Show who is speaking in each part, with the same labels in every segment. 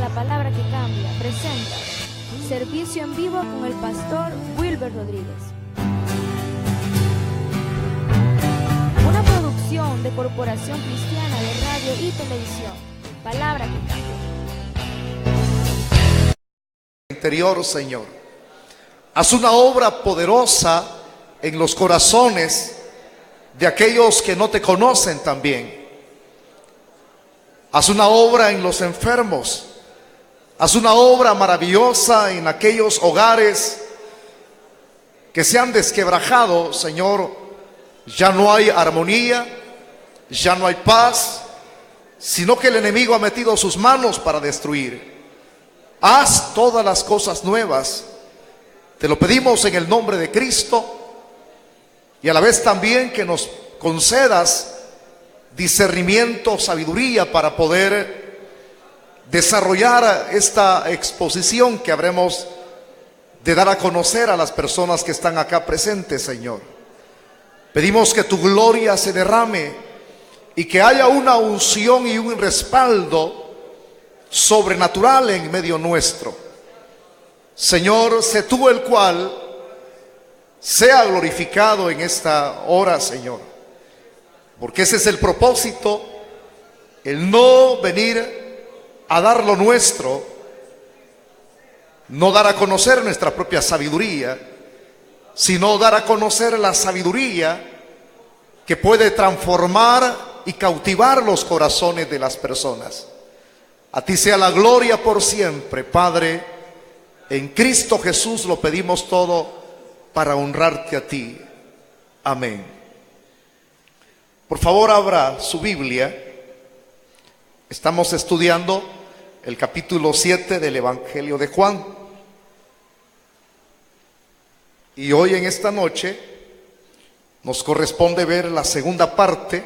Speaker 1: La Palabra que Cambia presenta servicio en vivo con el pastor Wilber Rodríguez. Una producción de Corporación Cristiana de Radio y Televisión. Palabra que Cambia.
Speaker 2: Interior, Señor, haz una obra poderosa en los corazones de aquellos que no te conocen también. Haz una obra en los enfermos. Haz una obra maravillosa en aquellos hogares que se han desquebrajado, Señor. Ya no hay armonía, ya no hay paz, sino que el enemigo ha metido sus manos para destruir. Haz todas las cosas nuevas. Te lo pedimos en el nombre de Cristo, y a la vez también que nos concedas discernimiento, sabiduría para poder desarrollar esta exposición que habremos de dar a conocer a las personas que están acá presentes, Señor. Pedimos que tu gloria se derrame y que haya una unción y un respaldo sobrenatural en medio nuestro. Señor, sé tú el cual sea glorificado en esta hora, Señor. Porque ese es el propósito, el no venir a dar lo nuestro, no dar a conocer nuestra propia sabiduría, sino dar a conocer la sabiduría que puede transformar y cautivar los corazones de las personas. A ti sea la gloria por siempre, Padre. En Cristo Jesús lo pedimos todo para honrarte a ti. Amén. Por favor, abra su Biblia. Estamos estudiando el capítulo 7 del Evangelio de Juan. Y hoy en esta noche nos corresponde ver la segunda parte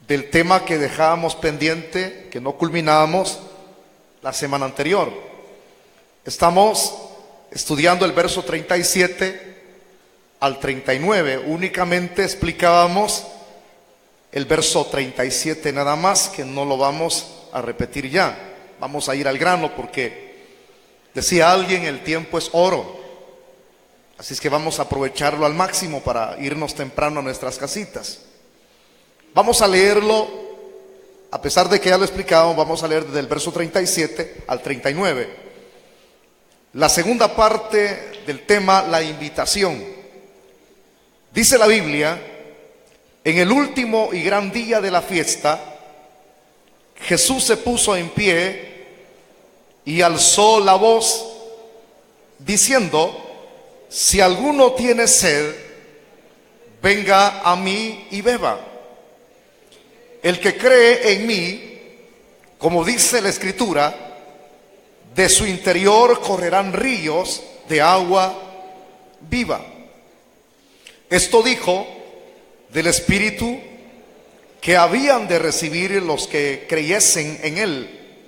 Speaker 2: del tema que dejábamos pendiente, que no culminábamos la semana anterior. Estamos estudiando el verso 37 al 39. Únicamente explicábamos el verso 37 nada más, que no lo vamos a repetir ya. Vamos a ir al grano porque decía alguien, el tiempo es oro. Así es que vamos a aprovecharlo al máximo para irnos temprano a nuestras casitas. Vamos a leerlo, a pesar de que ya lo explicamos, vamos a leer desde el verso 37 al 39. La segunda parte del tema, la invitación. Dice la Biblia: en el último y gran día de la fiesta, Jesús se puso en pie y alzó la voz, diciendo: si alguno tiene sed, venga a mí y beba. El que cree en mí, como dice la Escritura, de su interior correrán ríos de agua viva. Esto dijo del Espíritu que habían de recibir los que creyesen en Él,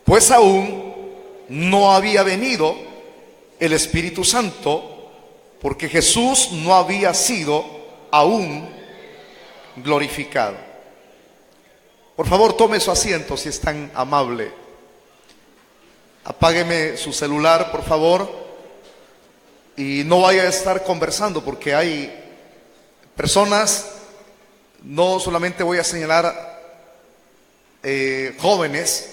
Speaker 2: pues aún no había venido el Espíritu Santo, porque Jesús no había sido aún glorificado. Por favor, tome su asiento si es tan amable. Apágueme su celular, por favor, y no vaya a estar conversando, porque hay personas, no solamente voy a señalar jóvenes,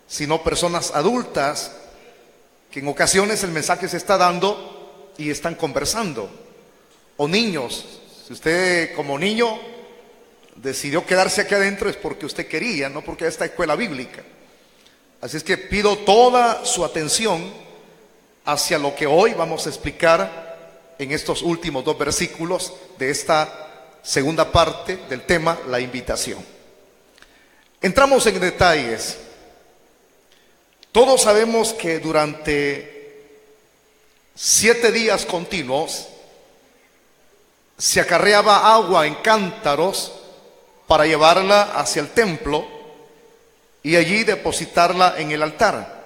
Speaker 2: sino personas adultas, que en ocasiones el mensaje se está dando y están conversando. O niños, si usted como niño decidió quedarse aquí adentro es porque usted quería, no porque esta escuela bíblica. Así es que pido toda su atención hacia lo que hoy vamos a explicar en estos últimos dos versículos de esta segunda parte del tema, la invitación. Entramos en detalles. Todos sabemos que durante 7 días continuos se acarreaba agua en cántaros para llevarla hacia el templo y allí depositarla en el altar.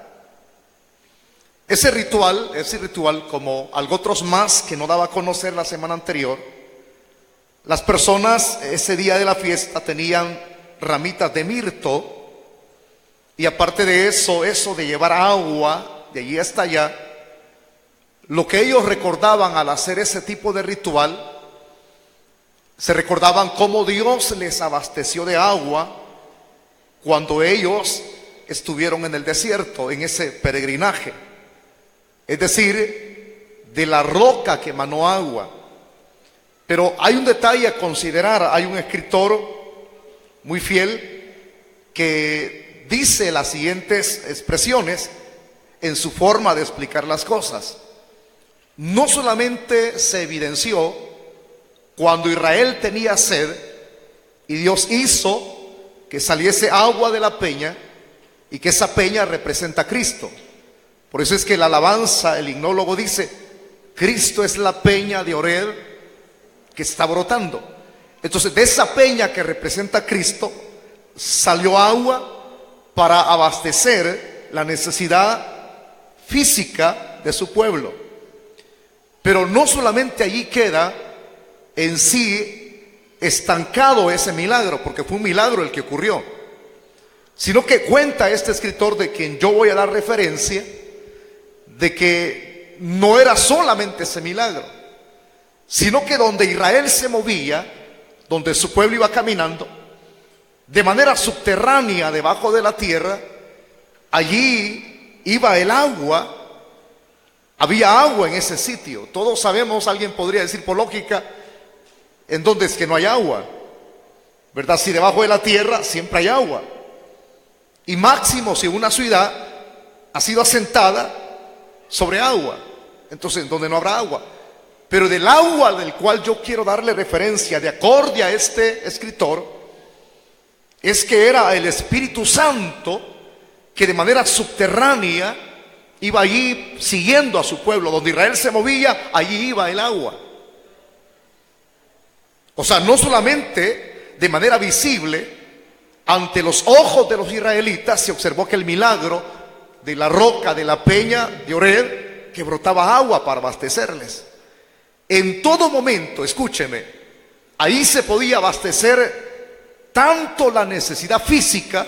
Speaker 2: Ese ritual, como algo otros más que no daba a conocer la semana anterior, las personas ese día de la fiesta tenían ramitas de mirto Y aparte de eso de llevar agua de allí hasta allá, lo que ellos recordaban al hacer ese tipo de ritual, se recordaban cómo Dios les abasteció de agua cuando ellos estuvieron en el desierto, en ese peregrinaje. Es decir, de la roca que emanó agua. Pero hay un detalle a considerar. Hay un escritor muy fiel que dice las siguientes expresiones en su forma de explicar las cosas. No solamente se evidenció cuando Israel tenía sed y Dios hizo que saliese agua de la peña, y que esa peña representa a Cristo. Por eso es que la alabanza, el himnólogo dice: Cristo es la peña de Oreb que está brotando. Entonces, de esa peña que representa a Cristo salió agua para abastecer la necesidad física de su pueblo. Pero no solamente allí queda en sí estancado ese milagro, porque fue un milagro el que ocurrió, sino que cuenta este escritor, de quien yo voy a dar referencia, de que no era solamente ese milagro, sino que donde Israel se movía, donde su pueblo iba caminando, de manera subterránea debajo de la tierra, allí iba el agua. Había agua en ese sitio. Todos sabemos, alguien podría decir por lógica, ¿en dónde es que no hay agua? ¿Verdad? Si debajo de la tierra siempre hay agua. Y máximo si una ciudad ha sido asentada sobre agua, entonces ¿en dónde no habrá agua? Pero del agua del cual yo quiero darle referencia, de acorde a este escritor, es que era el Espíritu Santo que de manera subterránea iba allí siguiendo a su pueblo. Donde Israel se movía, allí iba el agua. O sea, no solamente de manera visible, ante los ojos de los israelitas se observó que el milagro de la roca, de la peña de Oreb, que brotaba agua para abastecerles. En todo momento, escúcheme, ahí se podía abastecer tanto la necesidad física,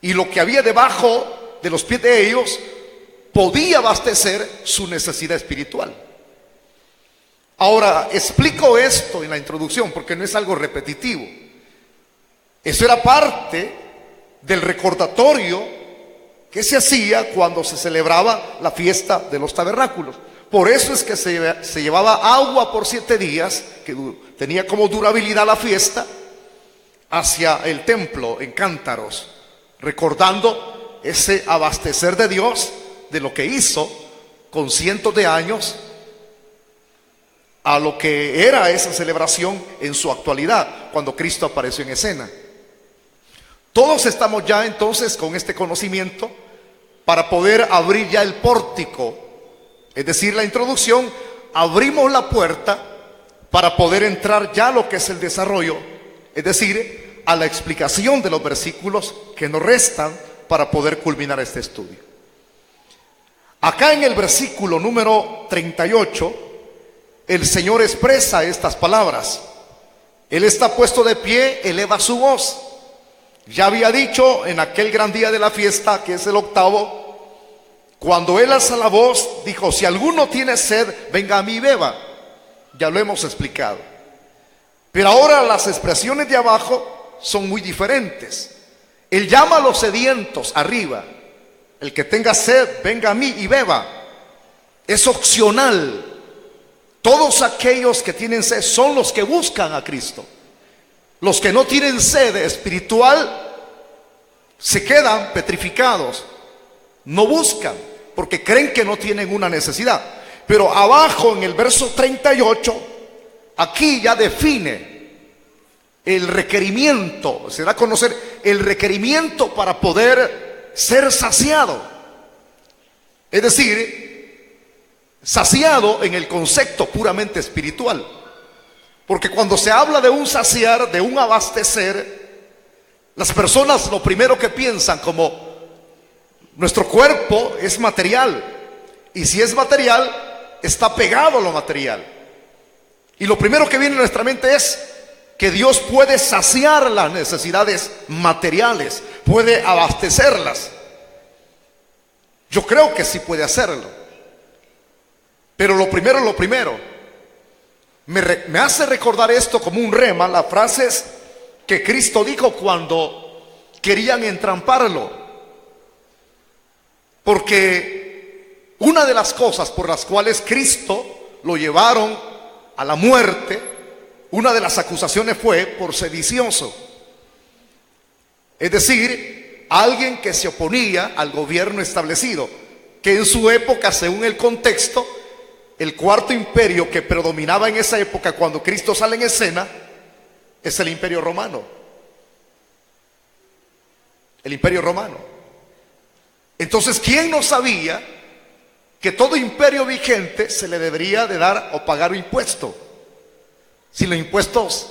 Speaker 2: y lo que había debajo de los pies de ellos podía abastecer su necesidad espiritual. Ahora, explico esto en la introducción porque no es algo repetitivo. Eso era parte del recordatorio que se hacía cuando se celebraba la fiesta de los tabernáculos. Por eso es que se llevaba agua por 7 días, que tenía como durabilidad la fiesta, hacia el templo en cántaros, recordando ese abastecer de Dios de lo que hizo con cientos de años a lo que era esa celebración en su actualidad, cuando Cristo apareció en escena. Todos estamos ya entonces con este conocimiento para poder abrir ya el pórtico, es decir, la introducción. Abrimos la puerta para poder entrar ya a lo que es el desarrollo, es decir, a la explicación de los versículos que nos restan para poder culminar este estudio. Acá en el versículo número 38, el Señor expresa estas palabras. Él está puesto de pie, eleva su voz. Ya había dicho en aquel gran día de la fiesta, que es el 8º, cuando Él alza la voz, dijo: si alguno tiene sed, venga a mí y beba. Ya lo hemos explicado. Pero ahora las expresiones de abajo son muy diferentes. Él llama a los sedientos arriba. El que tenga sed, venga a mí y beba. Es opcional. Todos aquellos que tienen sed son los que buscan a Cristo. Los que no tienen sed espiritual se quedan petrificados, no buscan, porque creen que no tienen una necesidad. Pero abajo en el verso 38, aquí ya define el requerimiento, se da a conocer el requerimiento para poder ser saciado. Es decir, saciado en el concepto puramente espiritual. Porque cuando se habla de un saciar, de un abastecer, las personas lo primero que piensan, como nuestro cuerpo es material, y si es material, está pegado a lo material. Y lo primero que viene a nuestra mente es que Dios puede saciar las necesidades materiales, puede abastecerlas. Yo creo que sí puede hacerlo. Pero lo primero, me hace recordar esto como un rema, las frases que Cristo dijo cuando querían entramparlo. Porque una de las cosas por las cuales Cristo lo llevaron a la muerte, una de las acusaciones fue por sedicioso. Es decir, alguien que se oponía al gobierno establecido, que en su época, según el contexto, el cuarto imperio que predominaba en esa época cuando Cristo sale en escena es el Imperio Romano. El Imperio Romano. Entonces, ¿quién no sabía que todo imperio vigente se le debería de dar o pagar impuesto? Si los impuestos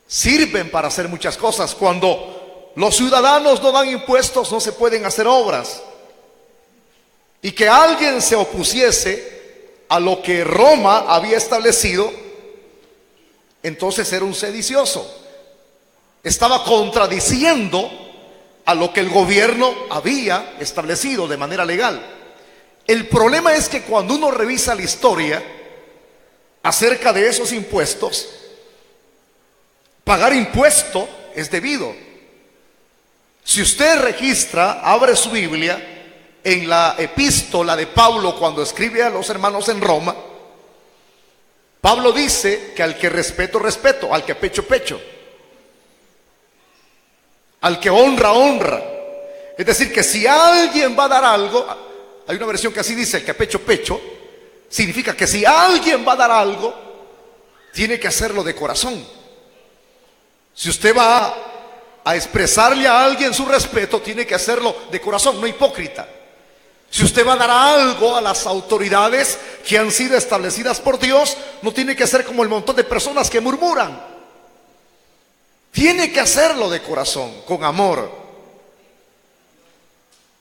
Speaker 2: sirven para hacer muchas cosas, cuando los ciudadanos no dan impuestos no se pueden hacer obras. Y que alguien se opusiese a lo que Roma había establecido, entonces era un sedicioso. Estaba contradiciendo a lo que el gobierno había establecido de manera legal. El problema es que cuando uno revisa la historia acerca de esos impuestos, pagar impuesto es debido. Si usted registra, abre su Biblia en la epístola de Pablo cuando escribe a los hermanos en Roma, Pablo dice que al que respeto, respeto, al que pecho, pecho, al que honra, honra. Es decir, que si alguien va a dar algo, hay una versión que así dice, el que pecho, pecho, significa que si alguien va a dar algo, tiene que hacerlo de corazón. Si usted va a expresarle a alguien su respeto, tiene que hacerlo de corazón, no hipócrita. Si usted va a dar algo a las autoridades que han sido establecidas por Dios, no tiene que ser como el montón de personas que murmuran. Tiene que hacerlo de corazón, con amor.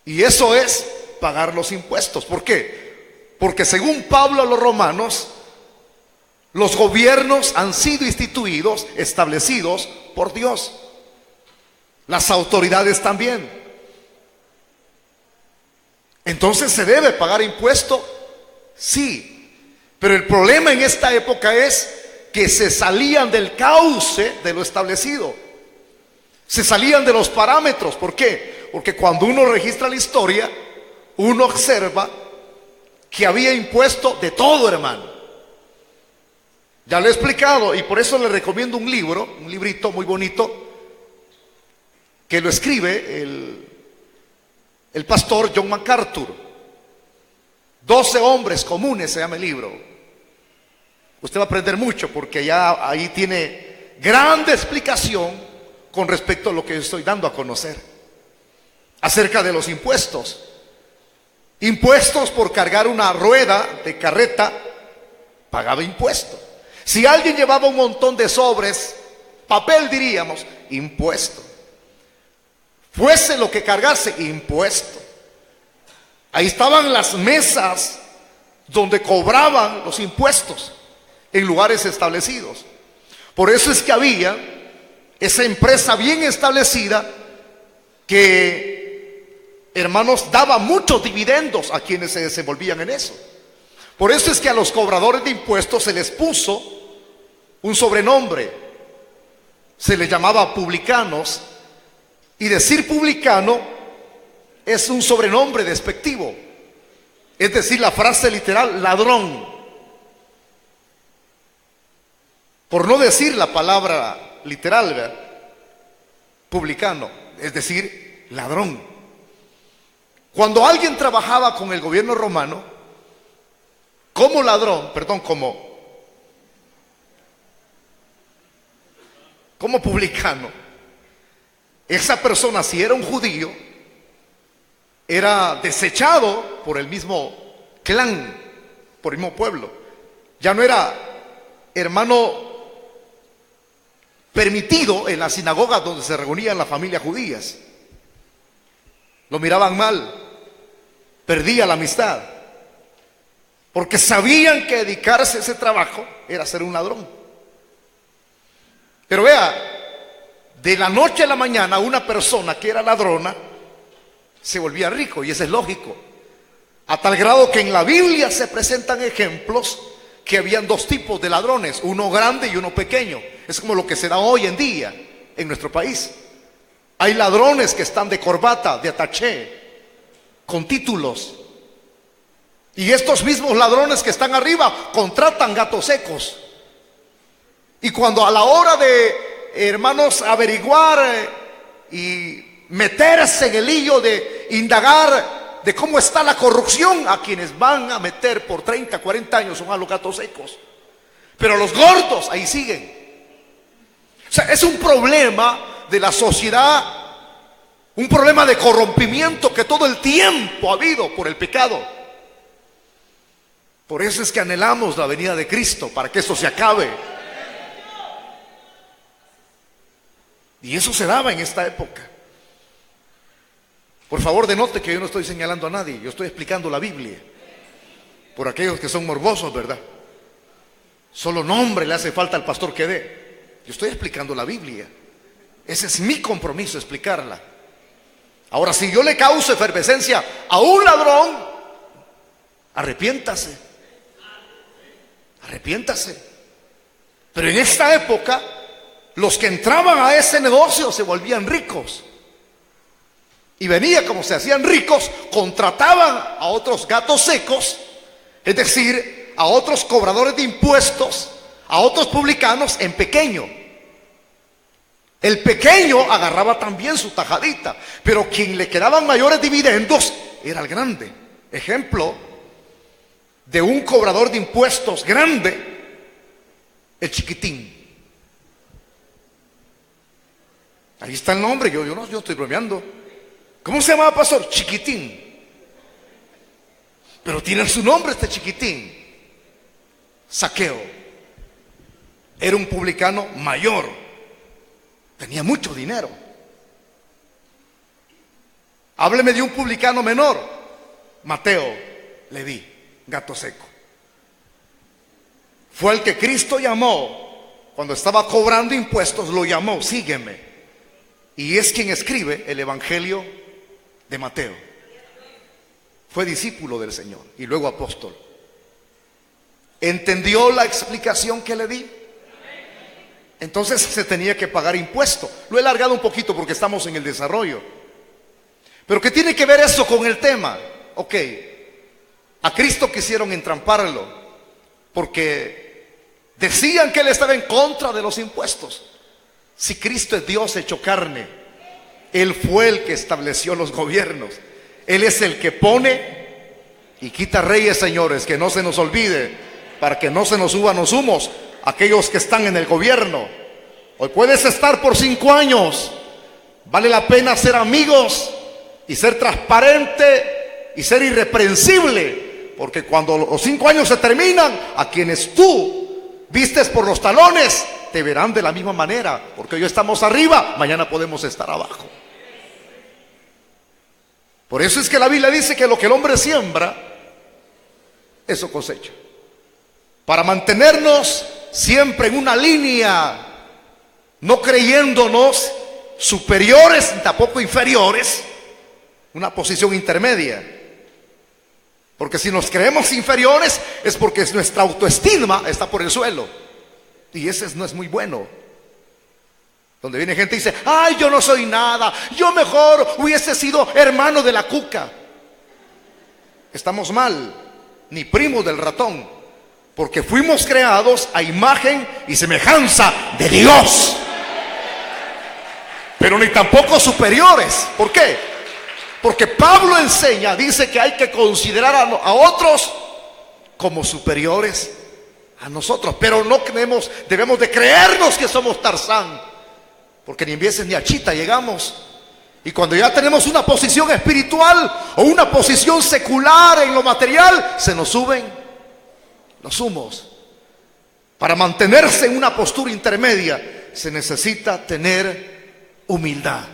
Speaker 2: Y eso es pagar los impuestos. ¿Por qué? Porque según Pablo a los romanos, los gobiernos han sido instituidos, establecidos por Dios. Las autoridades también. Entonces, ¿se debe pagar impuesto? Sí. Pero el problema en esta época es que se salían del cauce de lo establecido. Se salían de los parámetros. ¿Por qué? Porque cuando uno registra la historia, uno observa que había impuesto de todo, hermano. Ya lo he explicado y por eso le recomiendo un libro, un librito muy bonito, que lo escribe el pastor John MacArthur. 12 hombres comunes se llama el libro. Usted va a aprender mucho porque ya ahí tiene grande explicación con respecto a lo que yo estoy dando a conocer acerca de los impuestos. Impuestos por cargar una rueda de carreta, pagaba impuesto. Si alguien llevaba un montón de sobres, papel diríamos, impuesto. Fuese lo que cargase, impuesto. Ahí estaban las mesas donde cobraban los impuestos en lugares establecidos. Por eso es que había esa empresa bien establecida que, hermanos, daba muchos dividendos a quienes se desenvolvían en eso. Por eso es que a los cobradores de impuestos se les puso un sobrenombre. Se les llamaba publicanos. Y decir publicano es un sobrenombre despectivo. Es decir, la frase literal, ladrón. Por no decir la palabra literal, ¿verdad? Publicano, es decir, ladrón. Cuando alguien trabajaba con el gobierno romano, como ladrón, perdón, como publicano, esa persona, si era un judío, era desechado por el mismo clan, por el mismo pueblo. Ya no era, hermano, permitido en la sinagoga donde se reunían las familias judías. Lo miraban mal, perdía la amistad, porque sabían que dedicarse a ese trabajo era ser un ladrón. Pero vea, de la noche a la mañana una persona que era ladrona se volvía rico, y eso es lógico. A tal grado que en la Biblia se presentan ejemplos que habían dos tipos de ladrones, uno grande y uno pequeño. Es como lo que se da hoy en día en nuestro país. Hay ladrones que están de corbata, de ataché, con títulos. Y estos mismos ladrones que están arriba contratan gatos secos. Y cuando a la hora de, hermanos, averiguar y meterse en el lío de indagar de cómo está la corrupción, a quienes van a meter por 30, 40 años son a los gatos secos. Pero los gordos ahí siguen. O sea, es un problema de la sociedad, un problema de corrompimiento que todo el tiempo ha habido por el pecado. Por eso es que anhelamos la venida de Cristo, para que esto se acabe. Y eso se daba en esta época. Por favor, denote que yo no estoy señalando a nadie, yo estoy explicando la Biblia. Por aquellos que son morbosos, ¿verdad? Solo nombre le hace falta al pastor que dé. Yo estoy explicando la Biblia. Ese es mi compromiso, explicarla. Ahora, si yo le causo efervescencia a un ladrón, arrepiéntase. Arrepiéntase. Pero en esta época, los que entraban a ese negocio se volvían ricos. Y venía, como se hacían ricos, contrataban a otros gatos secos, es decir, a otros cobradores de impuestos, a otros publicanos en pequeño. El pequeño agarraba también su tajadita, pero quien le quedaban mayores dividendos era el grande. Ejemplo de un cobrador de impuestos grande, el chiquitín. Ahí está el nombre, yo estoy bromeando. ¿Cómo se llamaba, pastor? Chiquitín. Pero tiene su nombre este chiquitín. Zaqueo. Era un publicano mayor. Tenía mucho dinero. Hábleme de un publicano menor. Mateo, Leví, gato seco. Fue el que Cristo llamó. Cuando estaba cobrando impuestos, lo llamó, sígueme. Y es quien escribe el Evangelio de Mateo. Fue discípulo del Señor y luego apóstol. ¿Entendió la explicación que le di? Entonces se tenía que pagar impuesto. Lo he alargado un poquito porque estamos en el desarrollo. Pero ¿qué tiene que ver eso con el tema? Ok, a Cristo quisieron entramparlo porque decían que él estaba en contra de los impuestos. Si Cristo es Dios hecho carne, Él fue el que estableció los gobiernos. Él es el que pone y quita reyes, señores, que no se nos olvide, para que no se nos suban los humos aquellos que están en el gobierno. Hoy puedes estar por 5 años. Vale la pena ser amigos y ser transparente y ser irreprensible, porque cuando los 5 años se terminan, a quienes tú vistes por los talones te verán de la misma manera, porque hoy estamos arriba, mañana podemos estar abajo. Por eso es que la Biblia dice que lo que el hombre siembra, eso cosecha. Para mantenernos siempre en una línea, no creyéndonos superiores ni tampoco inferiores, una posición intermedia. Porque si nos creemos inferiores es porque nuestra autoestima está por el suelo. Y ese no es muy bueno. Donde viene gente y dice, ay, yo no soy nada, yo mejor hubiese sido hermano de la cuca. Estamos mal, ni primos del ratón, porque fuimos creados a imagen y semejanza de Dios, pero ni tampoco superiores. ¿Por qué? Porque Pablo enseña, dice que hay que considerar a otros como superiores a nosotros, pero no debemos de creernos que somos Tarzán, porque ni en veces ni a Chita llegamos. Y cuando ya tenemos una posición espiritual o una posición secular en lo material, se nos suben los humos. Para mantenerse en una postura intermedia se necesita tener humildad.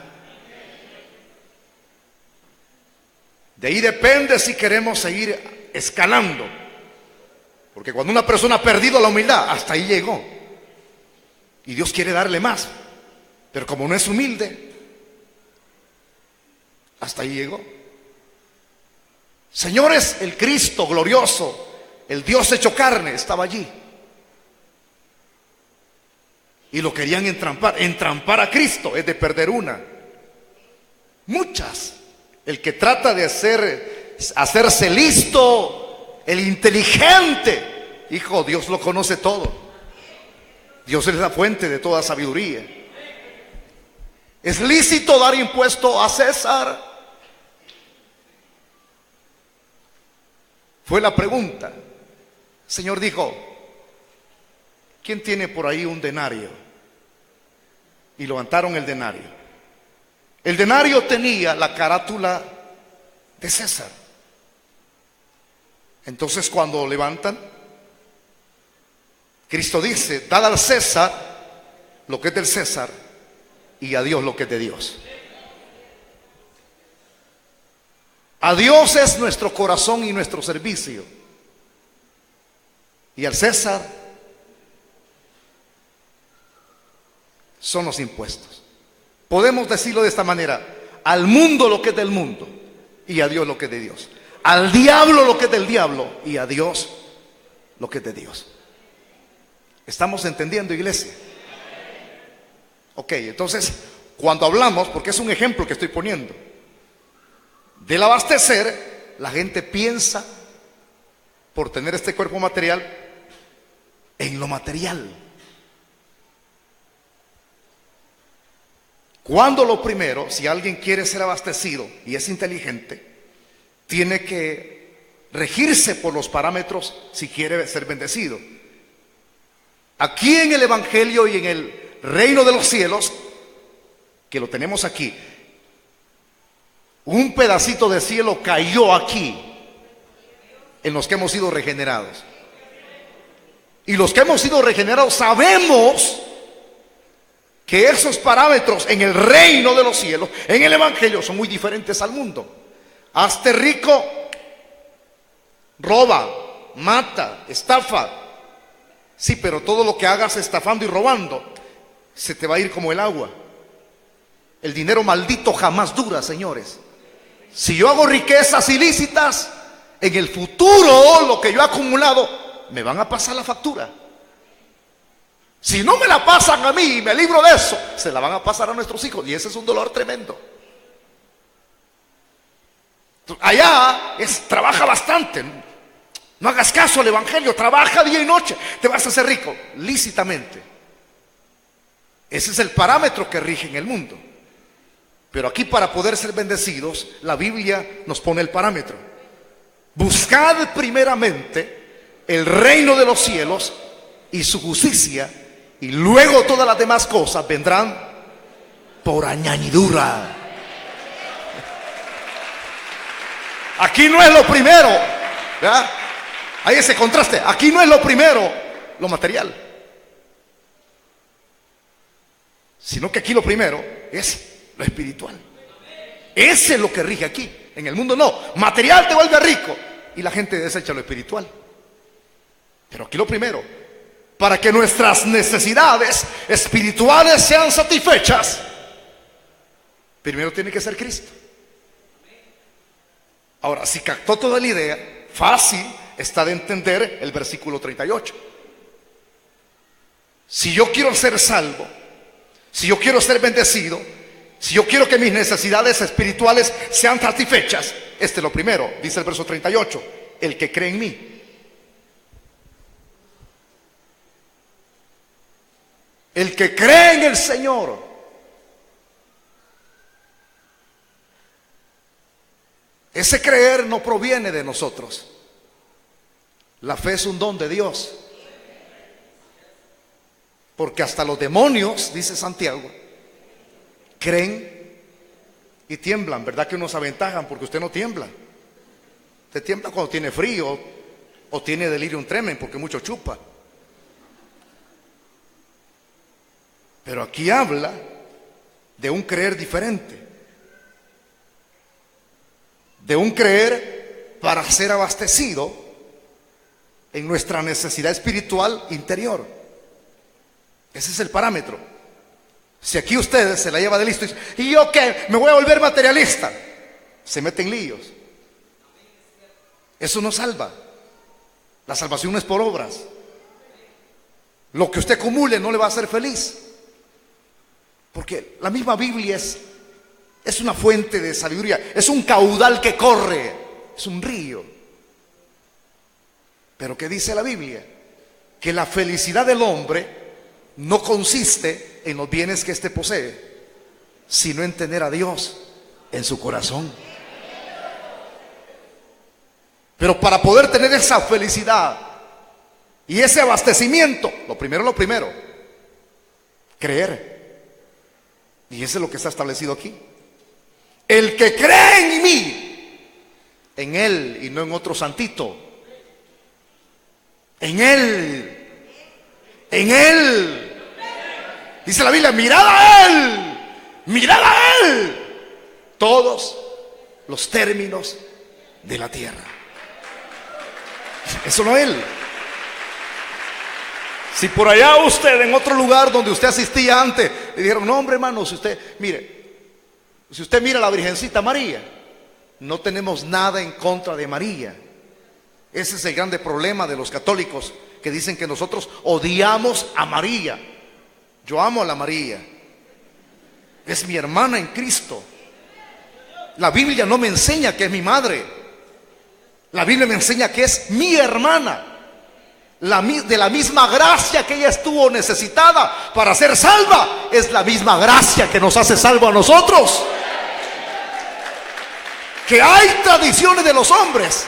Speaker 2: De ahí depende si queremos seguir escalando. Porque cuando una persona ha perdido la humildad, hasta ahí llegó. Y Dios quiere darle más, pero como no es humilde, hasta ahí llegó. Señores, el Cristo glorioso, el Dios hecho carne, estaba allí. Y lo querían entrampar. Entrampar a Cristo es de perder una. Muchas. El que trata de hacerse listo, el inteligente, hijo, Dios lo conoce todo. Dios es la fuente de toda sabiduría. ¿Es lícito dar impuesto a César? Fue la pregunta. El Señor dijo: ¿quién tiene por ahí un denario? Y levantaron el denario. El denario tenía la carátula de César. Entonces, cuando levantan, Cristo dice: dad al César lo que es del César y a Dios lo que es de Dios. A Dios es nuestro corazón y nuestro servicio, y al César son los impuestos. Podemos decirlo de esta manera: al mundo lo que es del mundo y a Dios lo que es de Dios. Al diablo lo que es del diablo y a Dios lo que es de Dios. ¿Estamos entendiendo, iglesia? Ok, entonces, cuando hablamos, porque es un ejemplo que estoy poniendo, del abastecer, la gente piensa, por tener este cuerpo material, en lo material. Cuando lo primero, si alguien quiere ser abastecido y es inteligente, tiene que regirse por los parámetros si quiere ser bendecido. Aquí en el Evangelio y en el reino de los cielos, que lo tenemos aquí, un pedacito de cielo cayó aquí en los que hemos sido regenerados. Y los que hemos sido regenerados sabemos que esos parámetros en el reino de los cielos, en el Evangelio, son muy diferentes al mundo. Hazte rico, roba, mata, estafa. Sí, pero todo lo que hagas estafando y robando se te va a ir como el agua. El dinero maldito jamás dura, señores. Si yo hago riquezas ilícitas, en el futuro lo que yo he acumulado me van a pasar la factura. Si no me la pasan a mí y me libro de eso, se la van a pasar a nuestros hijos, y ese es un dolor tremendo. Allá trabaja bastante. No hagas caso al Evangelio, trabaja día y noche, te vas a hacer rico lícitamente. Ese es el parámetro que rige en el mundo. Pero aquí, para poder ser bendecidos, la Biblia nos pone el parámetro. Buscad primeramente el reino de los cielos y su justicia, y luego todas las demás cosas vendrán por añadidura. Aquí no es lo primero, ¿verdad? Hay ese contraste. Aquí no es lo primero lo material, sino que aquí lo primero es lo espiritual. Ese es lo que rige aquí. En el mundo no. Material te vuelve rico y la gente desecha lo espiritual. Pero aquí lo primero, para que nuestras necesidades espirituales sean satisfechas, primero tiene que ser Cristo. Ahora, si captó toda la idea, fácil está de entender el versículo 38. Si yo quiero ser salvo, si yo quiero ser bendecido, si yo quiero que mis necesidades espirituales sean satisfechas, este es lo primero. Dice el verso 38, el que cree en mí. El que cree en el Señor. Ese creer no proviene de nosotros. La fe es un don de Dios. Porque hasta los demonios, dice Santiago, creen y tiemblan. ¿Verdad que unos aventajan? Porque usted no tiembla. Usted tiembla cuando tiene frío o tiene delirium tremens porque mucho chupa. Pero aquí habla de un creer diferente. De un creer para ser abastecido en nuestra necesidad espiritual interior. Ese es el parámetro. Si aquí ustedes se la lleva de listo y yo qué, me voy a volver materialista, se meten líos. Eso no salva. La salvación no es por obras. Lo que usted acumule no le va a hacer feliz. Porque la misma Biblia es una fuente de sabiduría, es un caudal que corre, es un río. Pero ¿qué dice la Biblia? Que la felicidad del hombre no consiste en los bienes que éste posee, sino en tener a Dios en su corazón. Pero para poder tener esa felicidad y ese abastecimiento, lo primero, creer. Y eso es lo que está establecido aquí. El que cree en mí, en Él y no en otro santito, en Él. Dice la Biblia, mirad a Él todos los términos de la tierra. Eso no Él. Si por allá usted, en otro lugar donde usted asistía antes, le dijeron, no hombre hermano, si usted mira a la Virgencita María, no tenemos nada en contra de María. Ese es el grande problema de los católicos, que dicen que nosotros odiamos a María. Yo amo a la María, es mi hermana en Cristo. La Biblia no me enseña que es mi madre, la Biblia me enseña que es mi hermana. De la misma gracia que ella estuvo necesitada para ser salva, es la misma gracia que nos hace salvo a nosotros. Que hay tradiciones de los hombres,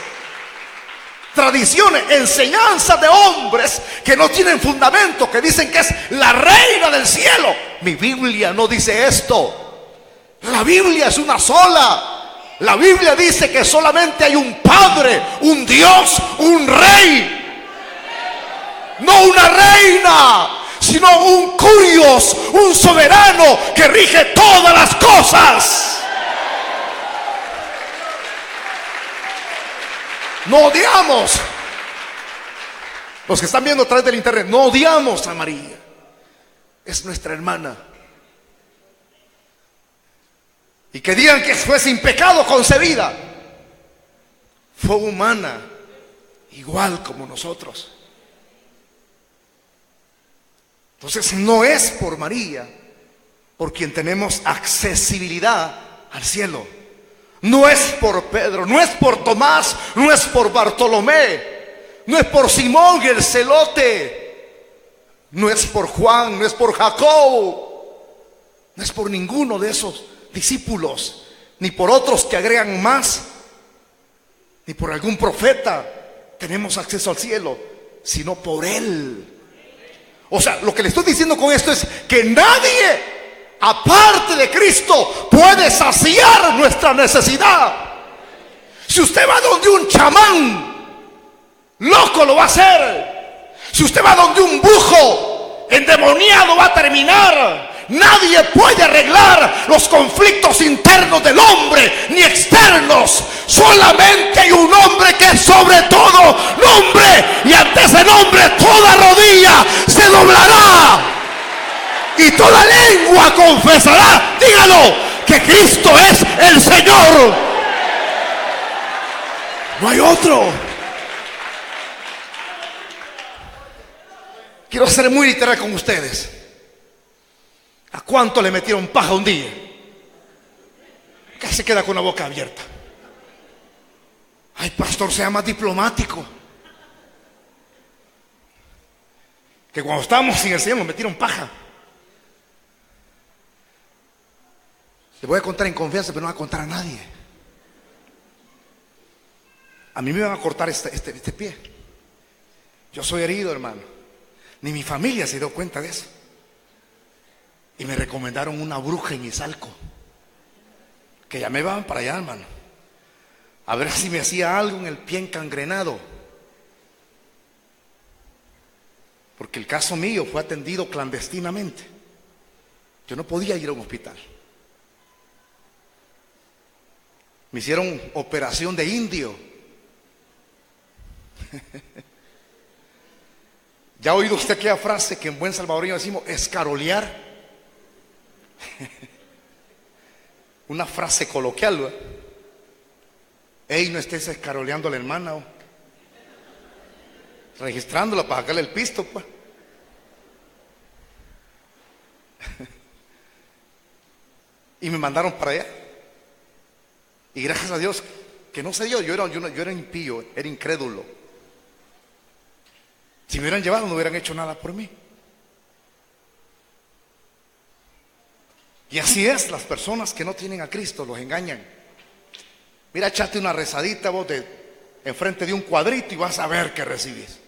Speaker 2: tradiciones, enseñanzas de hombres que no tienen fundamento, que dicen que es la reina del cielo. Mi Biblia no dice esto. La Biblia es una sola. La Biblia dice que solamente hay un Padre, un Dios, un Rey. No una reina, sino un curios, un soberano que rige todas las cosas. No odiamos. Los que están viendo a través del internet, no odiamos a María. Es nuestra hermana. Y que digan que fue sin pecado concebida, fue humana, igual como nosotros. Entonces no es por María por quien tenemos accesibilidad al cielo. No es por Pedro, no es por Tomás, no es por Bartolomé, no es por Simón y el celote, no es por Juan, no es por Jacobo, no es por ninguno de esos discípulos, ni por otros que agregan más, ni por algún profeta tenemos acceso al cielo, sino por Él. O sea, lo que le estoy diciendo con esto es que nadie, aparte de Cristo, puede saciar nuestra necesidad. Si usted va donde un chamán, loco lo va a hacer. Si usted va donde un brujo, endemoniado va a terminar. Nadie puede arreglar los conflictos internos del hombre, ni externos. Solamente hay un nombre que es sobre todo nombre, y ante ese nombre toda rodilla se doblará y toda lengua confesará, dígalo, que Cristo es el Señor. No hay otro. Quiero ser muy literal con ustedes. ¿A cuánto le metieron paja un día? Que se queda con la boca abierta. Ay, pastor, sea más diplomático. Que cuando estábamos sin el Señor nos metieron paja. Le voy a contar en confianza, pero no voy a contar a nadie. A mí me van a cortar este pie. Yo soy herido, hermano. Ni mi familia se dio cuenta de eso. Y me recomendaron una bruja en Izalco, que ya me van para allá, hermano, a ver si me hacía algo en el pie encangrenado, porque el caso mío fue atendido clandestinamente. Yo no podía ir a un hospital. Me hicieron operación de indio. ¿Ya ha oído usted aquella frase que en buen salvadoreño decimos escarolear? Una frase coloquial, ¿verdad? Ey, no estés escaroleando a la hermana, registrándola para sacarle el pisto, pues. Y me mandaron para allá. Y gracias a Dios que no sé yo era impío, era incrédulo. Si me hubieran llevado no hubieran hecho nada por mí. Y así es, las personas que no tienen a Cristo los engañan. Mira, échate una rezadita vos enfrente de un cuadrito y vas a ver que recibís.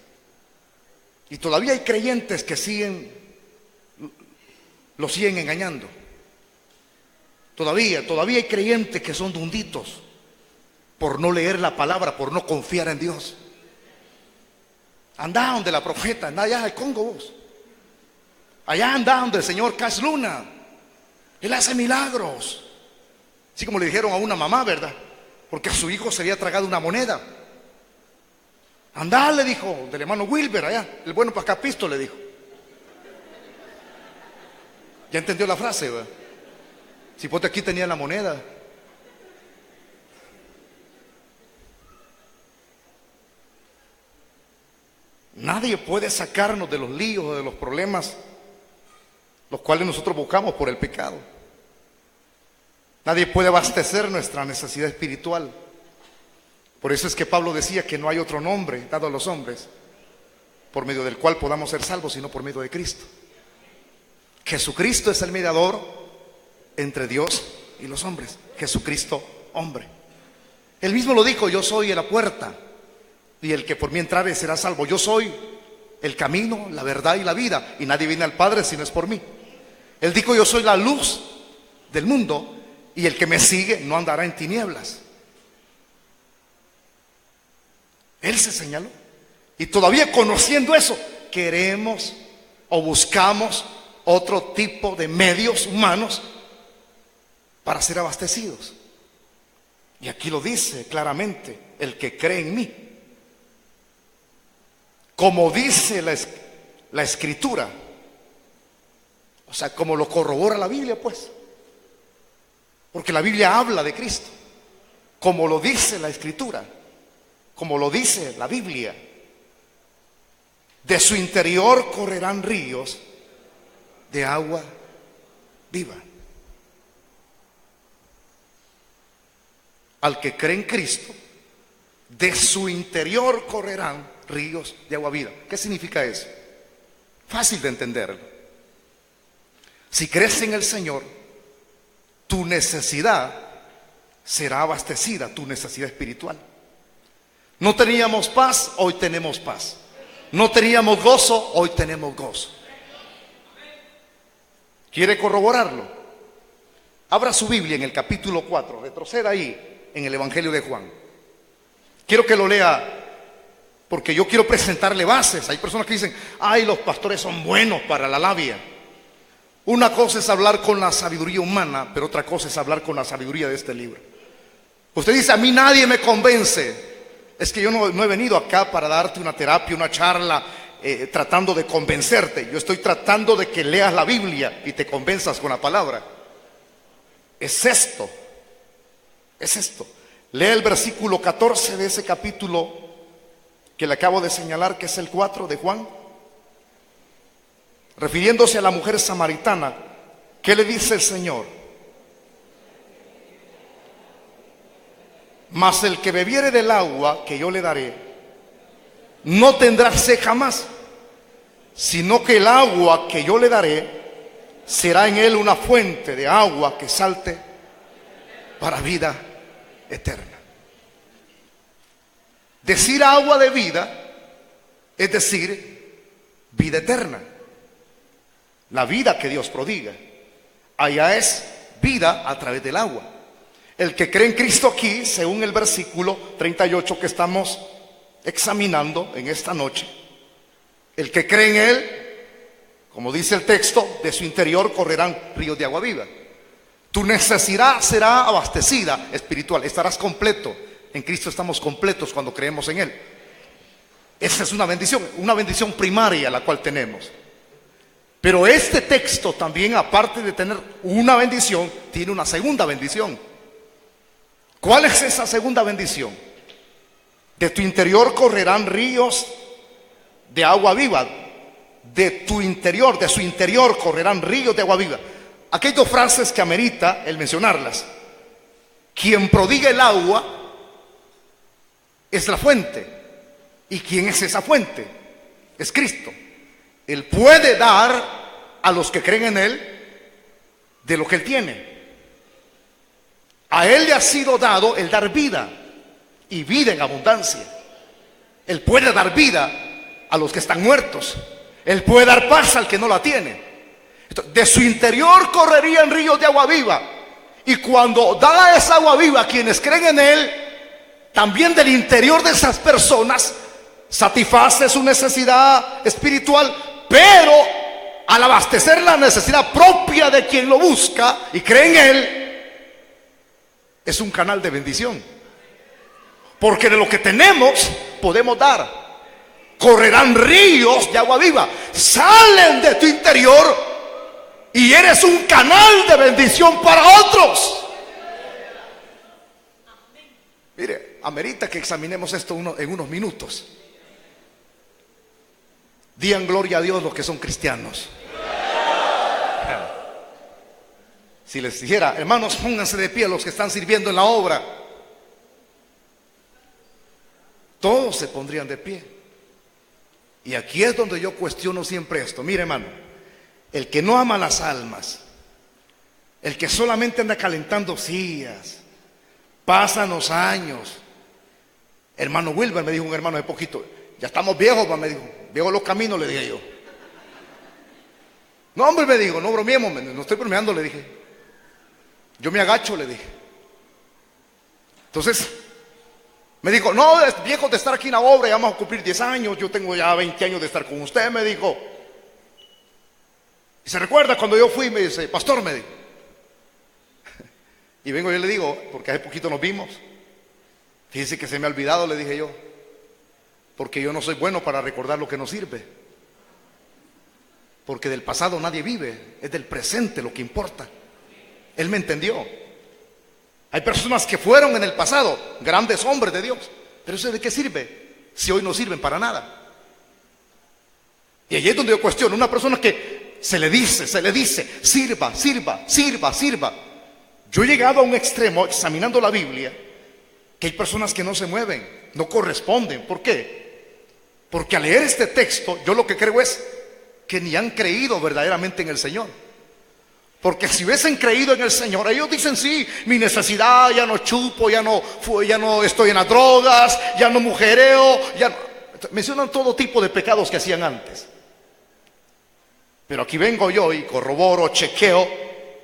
Speaker 2: Y todavía hay creyentes que lo siguen engañando. Todavía hay creyentes que son dunditos por no leer la palabra, por no confiar en Dios. Andá donde la profeta, andá allá al Congo vos. Allá andá donde el señor Cash Luna. Él hace milagros. Así como le dijeron a una mamá, ¿verdad? Porque a su hijo se había tragado una moneda. Andá, le dijo, del hermano Wilber allá, el bueno para acá pisto, le dijo. Ya entendió la frase, ¿verdad? Si vos aquí tenía la moneda. Nadie puede sacarnos de los líos o de los problemas los cuales nosotros buscamos por el pecado. Nadie puede abastecer nuestra necesidad espiritual. Por eso es que Pablo decía que no hay otro nombre dado a los hombres por medio del cual podamos ser salvos, sino por medio de Cristo. Jesucristo es el mediador entre Dios y los hombres. Jesucristo, hombre. Él mismo lo dijo: yo soy la puerta, y el que por mí entrare será salvo. Yo soy el camino, la verdad y la vida, y nadie viene al Padre si no es por mí. Él dijo: yo soy la luz del mundo, y el que me sigue no andará en tinieblas. Él se señaló. Y todavía conociendo eso, queremos o buscamos otro tipo de medios humanos para ser abastecidos. Y aquí lo dice claramente: el que cree en mí. Como dice la Escritura, o sea, como lo corrobora la Biblia, pues, porque la Biblia habla de Cristo, como lo dice la Escritura, como lo dice la Biblia, de su interior correrán ríos de agua viva. Al que cree en Cristo, de su interior correrán ríos de agua viva. ¿Qué significa eso? Fácil de entenderlo. Si crees en el Señor, tu necesidad será abastecida, tu necesidad espiritual. No teníamos paz, hoy tenemos paz. No teníamos gozo, hoy tenemos gozo. ¿Quiere corroborarlo? Abra su Biblia en el capítulo 4, retroceda ahí en el Evangelio de Juan. Quiero que lo lea, porque yo quiero presentarle bases. Hay personas que dicen: ay, los pastores son buenos para la labia. Una cosa es hablar con la sabiduría humana, pero otra cosa es hablar con la sabiduría de este libro. Usted dice: a mí nadie me convence. Es que yo no he venido acá para darte una terapia, una charla, tratando de convencerte. Yo estoy tratando de que leas la Biblia y te convenzas con la palabra. Es esto. Lea el versículo 14 de ese capítulo que le acabo de señalar, que es el 4 de Juan. Refiriéndose a la mujer samaritana, ¿qué le dice el Señor? Mas el que bebiere del agua que yo le daré, no tendrá sed jamás, sino que el agua que yo le daré será en él una fuente de agua que salte para vida eterna. Decir agua de vida es decir vida eterna. La vida que Dios prodiga, allá es vida a través del agua. El que cree en Cristo aquí, según el versículo 38 que estamos examinando en esta noche, el que cree en Él, como dice el texto, de su interior correrán ríos de agua viva. Tu necesidad será abastecida espiritual, estarás completo. En Cristo estamos completos cuando creemos en Él. Esa es una bendición primaria la cual tenemos. Pero este texto también, aparte de tener una bendición, tiene una segunda bendición. ¿Cuál es esa segunda bendición? De tu interior correrán ríos de agua viva. De tu interior, de su interior correrán ríos de agua viva. Aquí hay dos frases que amerita el mencionarlas. Quien prodiga el agua es la fuente. ¿Y quién es esa fuente? Es Cristo. Él puede dar a los que creen en Él de lo que Él tiene. A Él le ha sido dado el dar vida, y vida en abundancia. Él puede dar vida a los que están muertos. Él puede dar paz al que no la tiene. Entonces, de su interior correrían ríos de agua viva. Y cuando da esa agua viva a quienes creen en Él, también del interior de esas personas satisface su necesidad espiritual, pero al abastecer la necesidad propia de quien lo busca y cree en Él, es un canal de bendición. Porque de lo que tenemos podemos dar. Correrán ríos de agua viva, salen de tu interior y eres un canal de bendición para otros. Mire, amerita que examinemos esto en unos minutos. Digan gloria a Dios los que son cristianos. Si les dijera, hermanos, pónganse de pie los que están sirviendo en la obra, todos se pondrían de pie. Y aquí es donde yo cuestiono siempre esto. Mire, hermano, el que no ama las almas, el que solamente anda calentando sillas, pasan los años. Hermano Wilber, me dijo un hermano de poquito, ya estamos viejos, me dijo, viejos los caminos, le dije yo. No, hombre, me dijo, no bromeemos, no estoy bromeando, le dije. Yo me agacho, le dije. Entonces me dijo, no, es viejo de estar aquí en la obra, ya vamos a cumplir 10 años, yo tengo ya 20 años de estar con usted, me dijo. Y se recuerda cuando yo fui, me dice, pastor, me dijo. Y vengo y le digo, porque hace poquito nos vimos. Fíjese que se me ha olvidado, le dije yo, porque yo no soy bueno para recordar lo que nos sirve. Porque del pasado nadie vive, es del presente lo que importa. Él me entendió. Hay personas que fueron en el pasado grandes hombres de Dios, pero ¿eso de qué sirve si hoy no sirven para nada? Y allí es donde yo cuestiono, una persona que se le dice, sirva, sirva, sirva, sirva. Yo he llegado a un extremo examinando la Biblia, que hay personas que no se mueven, no corresponden. ¿Por qué? Porque al leer este texto, yo lo que creo es que ni han creído verdaderamente en el Señor. Porque si hubiesen creído en el Señor, ellos dicen, sí, mi necesidad, ya no chupo, ya no estoy en las drogas, ya no mujereo, mencionan todo tipo de pecados que hacían antes. Pero aquí vengo yo y corroboro, chequeo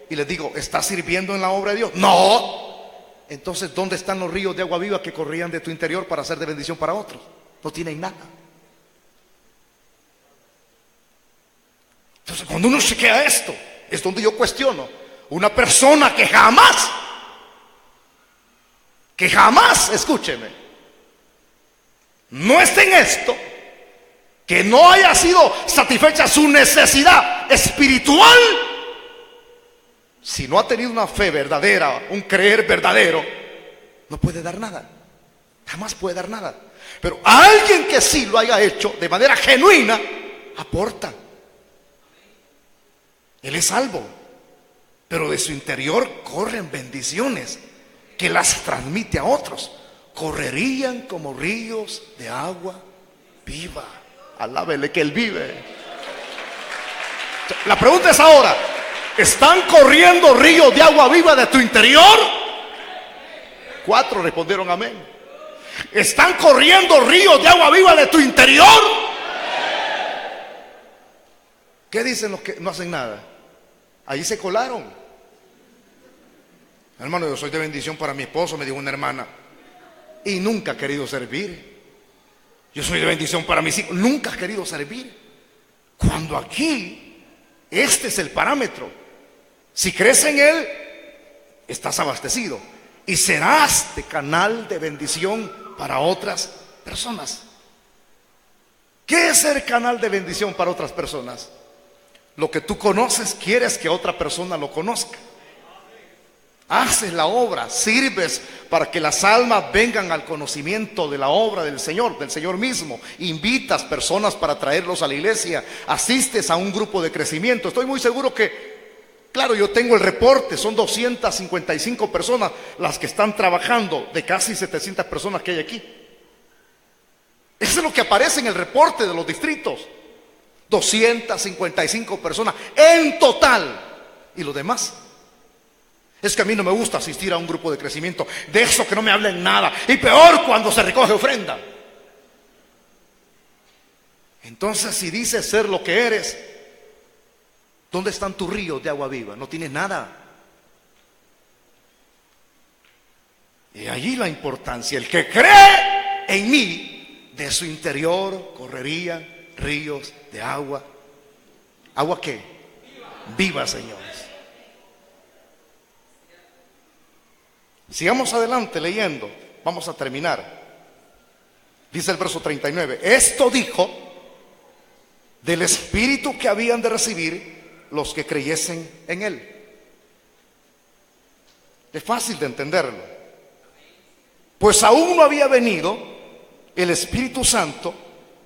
Speaker 2: y les digo, ¿estás sirviendo en la obra de Dios? No. Entonces, ¿dónde están los ríos de agua viva que corrían de tu interior para ser de bendición para otros? No tienen nada. Entonces, cuando uno chequea esto, es donde yo cuestiono. Una persona que jamás, escúcheme, no esté en esto, que no haya sido satisfecha su necesidad espiritual, si no ha tenido una fe verdadera, un creer verdadero, no puede dar nada. Jamás puede dar nada. Pero a alguien que sí lo haya hecho de manera genuina, aporta. Él es salvo, pero de su interior corren bendiciones que las transmite a otros. Correrían como ríos de agua viva. Alábele que Él vive. La pregunta es ahora, ¿están corriendo ríos de agua viva de tu interior? 4 respondieron amén. ¿Están corriendo ríos de agua viva de tu interior? ¿Qué dicen los que no hacen nada? Ahí se colaron. Hermano, yo soy de bendición para mi esposo, me dijo una hermana, y nunca ha querido servir. Yo soy de bendición para mis hijos, nunca ha querido servir. Cuando aquí, este es el parámetro. Si crees en Él, estás abastecido y serás de canal de bendición para otras personas. ¿Qué es ser canal de bendición para otras personas? Lo que tú conoces, quieres que otra persona lo conozca. Haces la obra, sirves para que las almas vengan al conocimiento de la obra del Señor mismo. Invitas personas para traerlos a la iglesia, asistes a un grupo de crecimiento. Estoy muy seguro que, claro, yo tengo el reporte, son 255 personas las que están trabajando de casi 700 personas que hay aquí. Eso es lo que aparece en el reporte de los distritos. 255 personas en total. ¿Y los demás? Es que a mí no me gusta asistir a un grupo de crecimiento. De eso que no me hablen nada. Y peor cuando se recoge ofrenda. Entonces, si dices ser lo que eres, ¿dónde están tus ríos de agua viva? No tienes nada. Y allí la importancia. El que cree en mí, de su interior correrían ríos de agua. ¿Agua qué? Viva, señores. Sigamos adelante leyendo. Vamos a terminar. Dice el verso 39. Esto dijo del Espíritu que habían de recibir los que creyesen en Él. Es fácil de entenderlo. Pues aún no había venido el Espíritu Santo,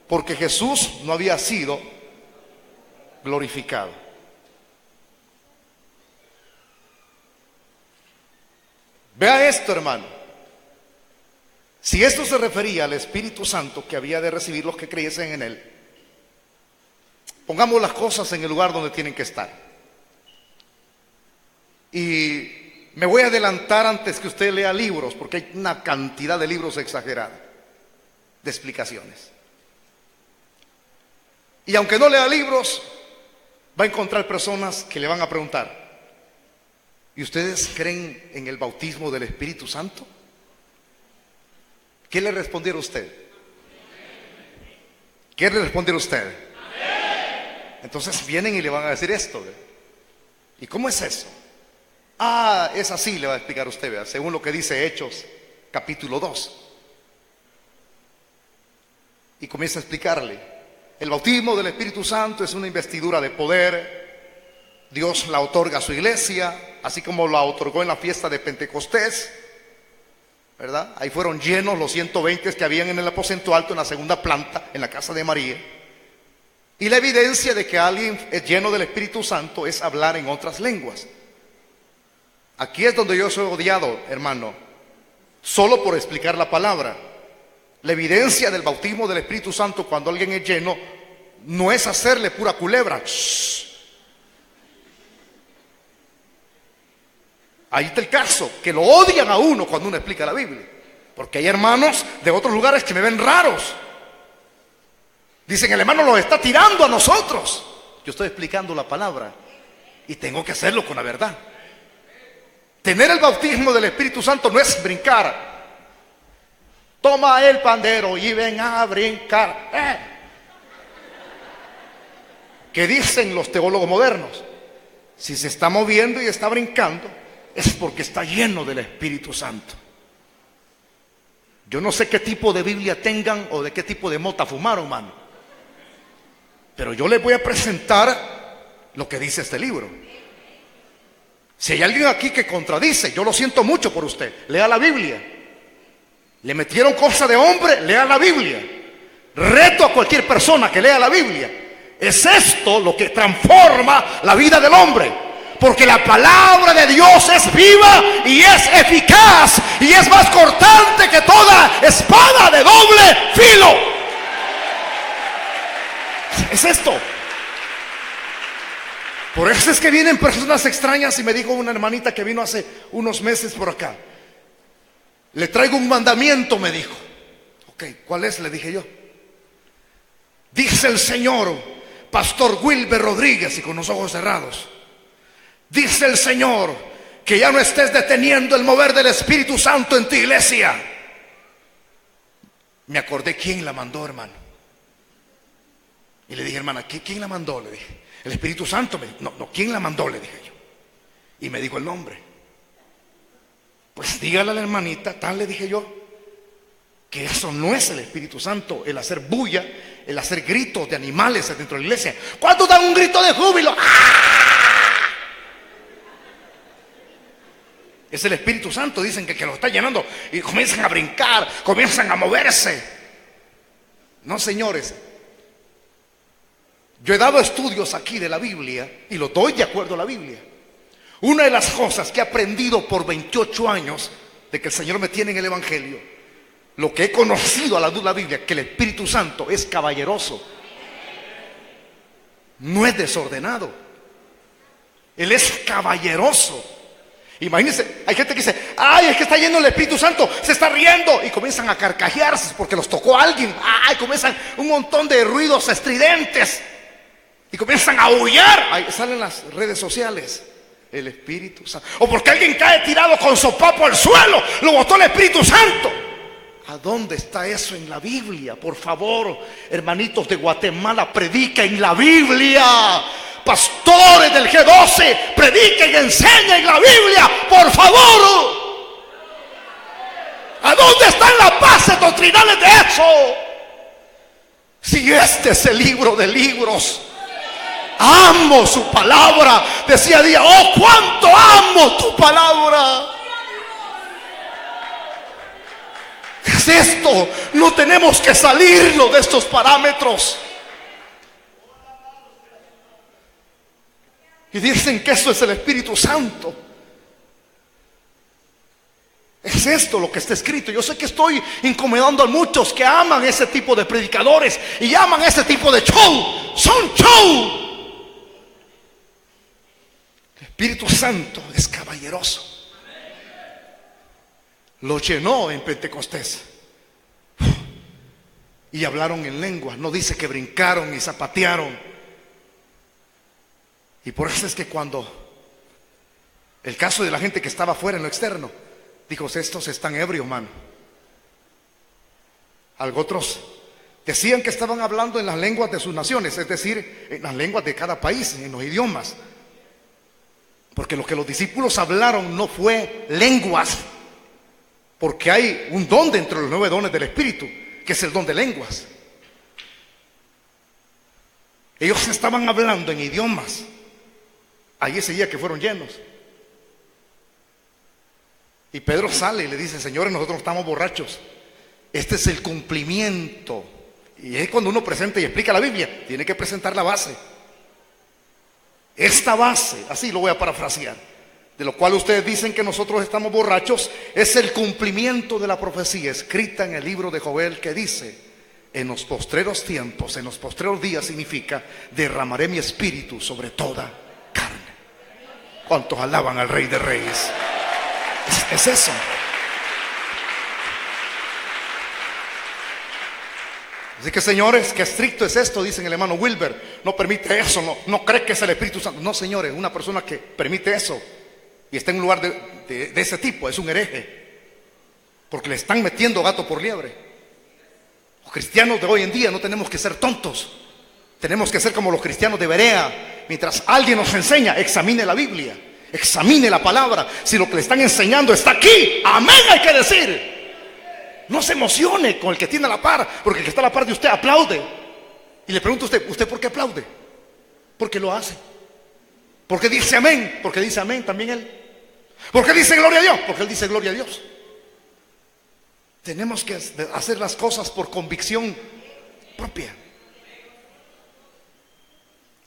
Speaker 2: porque Jesús no había sido glorificado. Vea esto, hermano. Si esto se refería al Espíritu Santo que había de recibir los que creyesen en Él, pongamos las cosas en el lugar donde tienen que estar. Y me voy a adelantar antes que usted lea libros, porque hay una cantidad de libros exagerada de explicaciones. Y aunque no lea libros, va a encontrar personas que le van a preguntar: ¿y ustedes creen en el bautismo del Espíritu Santo? ¿Qué le respondiera usted? ¿Qué le respondiera usted? Entonces vienen y le van a decir esto. ¿Y cómo es eso? Ah, es así, le va a explicar usted, ¿verdad? Según lo que dice Hechos, capítulo 2. Y comienza a explicarle. El bautismo del Espíritu Santo es una investidura de poder. Dios la otorga a su iglesia, así como la otorgó en la fiesta de Pentecostés, ¿verdad? Ahí fueron llenos los 120 que habían en el aposento alto, en la segunda planta, en la casa de María. Y la evidencia de que alguien es lleno del Espíritu Santo es hablar en otras lenguas. Aquí es donde yo soy odiado, hermano, solo por explicar la palabra. La evidencia del bautismo del Espíritu Santo cuando alguien es lleno no es hacerle pura culebra. Shh. Ahí está el caso, que lo odian a uno cuando uno explica la Biblia. Porque hay hermanos de otros lugares que me ven raros. Dicen: el hermano los está tirando a nosotros. Yo estoy explicando la palabra y tengo que hacerlo con la verdad. Tener el bautismo del Espíritu Santo no es brincar. Toma el pandero y ven a brincar. ¿Qué dicen los teólogos modernos? Si se está moviendo y está brincando, es porque está lleno del Espíritu Santo. Yo no sé qué tipo de Biblia tengan o de qué tipo de mota fumaron, hermano, pero yo les voy a presentar lo que dice este libro. Si hay alguien aquí que contradice, yo lo siento mucho por usted. Lea la Biblia. Le metieron cosa de hombre, lea la Biblia. Reto a cualquier persona que lea la Biblia. Es esto lo que transforma la vida del hombre. Porque la palabra de Dios es viva y es eficaz y es más cortante que toda espada de doble filo. Es esto. Por eso es que vienen personas extrañas. Y me dijo una hermanita que vino hace unos meses por acá: le traigo un mandamiento, me dijo. Ok, ¿cuál es? Le dije yo. Dice el Señor, Pastor Wilber Rodríguez, y con los ojos cerrados, dice el Señor que ya no estés deteniendo el mover del Espíritu Santo en tu iglesia. Me acordé quién la mandó, hermano. Y le dije: hermana, ¿quién la mandó? Le dije. El Espíritu Santo. No, ¿quién la mandó? Le dije yo. Y me dijo el nombre. Pues dígale a la hermanita, tal, le dije yo, que eso no es el Espíritu Santo, el hacer bulla, el hacer gritos de animales dentro de la iglesia. ¿Cuántos dan un grito de júbilo? ¡Ah! Es el Espíritu Santo, dicen que lo está llenando y comienzan a brincar, comienzan a moverse. No, señores. Yo he dado estudios aquí de la Biblia y lo doy de acuerdo a la Biblia. Una de las cosas que he aprendido por 28 años de que el Señor me tiene en el Evangelio, lo que he conocido a la luz de la Biblia, que el Espíritu Santo es caballeroso, no es desordenado, Él es caballeroso. Imagínense, hay gente que dice: ay, es que está lleno el Espíritu Santo, se está riendo, y comienzan a carcajearse porque los tocó alguien. Ay, comienzan un montón de ruidos estridentes y comienzan a aullar. Ahí salen las redes sociales. El Espíritu Santo. O porque alguien cae tirado con sopapo al suelo, lo botó el Espíritu Santo. ¿A dónde está eso en la Biblia? Por favor, hermanitos de Guatemala, prediquen la Biblia. Pastores del G12, prediquen, enseñen la Biblia, por favor. ¿A dónde están las bases doctrinales de eso? Si este es el libro de libros. Amo su palabra. Decía día: oh, cuánto amo tu palabra. ¿Qué es esto? No tenemos que salirnos de estos parámetros. Y dicen que eso es el Espíritu Santo. Es esto lo que está escrito. Yo sé que estoy incomodando a muchos que aman ese tipo de predicadores y aman ese tipo de show. Son show. El Espíritu Santo es caballeroso. Lo llenó en Pentecostés y hablaron en lenguas. No dice que brincaron y zapatearon. Y por eso es que cuando el caso de la gente que estaba fuera en lo externo, dijo: estos están ebrios, mano. Algo otros decían que estaban hablando en las lenguas de sus naciones, es decir, en las lenguas de cada país, en los idiomas. Porque lo que los discípulos hablaron no fue lenguas, porque hay un don dentro de los 9 dones del Espíritu, que es el don de lenguas. Ellos estaban hablando en idiomas. Ahí ese día que fueron llenos. Y Pedro sale y le dice: señores, nosotros no estamos borrachos. Este es el cumplimiento. Y es cuando uno presenta y explica la Biblia, tiene que presentar la base. Esta base, así lo voy a parafrasear, de lo cual ustedes dicen que nosotros estamos borrachos, es el cumplimiento de la profecía escrita en el libro de Joel, que dice: en los postreros tiempos, en los postreros días, significa derramaré mi espíritu sobre toda carne. ¿Cuántos alaban al Rey de Reyes? Es eso. Así que, señores, qué estricto es esto, dicen el hermano Wilber. No permite eso, no cree que es el Espíritu Santo. No, señores, una persona que permite eso y está en un lugar de ese tipo es un hereje, porque le están metiendo gato por liebre. Los cristianos de hoy en día no tenemos que ser tontos. Tenemos que ser como los cristianos de Berea. Mientras alguien nos enseña, examine la Biblia, examine la palabra. Si lo que le están enseñando está aquí, amén, hay que decir. No se emocione con el que tiene a la par, porque el que está a la par de usted aplaude. Y le pregunto a ¿usted por qué aplaude? Porque lo hace. ¿Por qué dice amén? Porque dice amén también él. ¿Por qué dice gloria a Dios? Porque él dice gloria a Dios. Tenemos que hacer las cosas por convicción propia.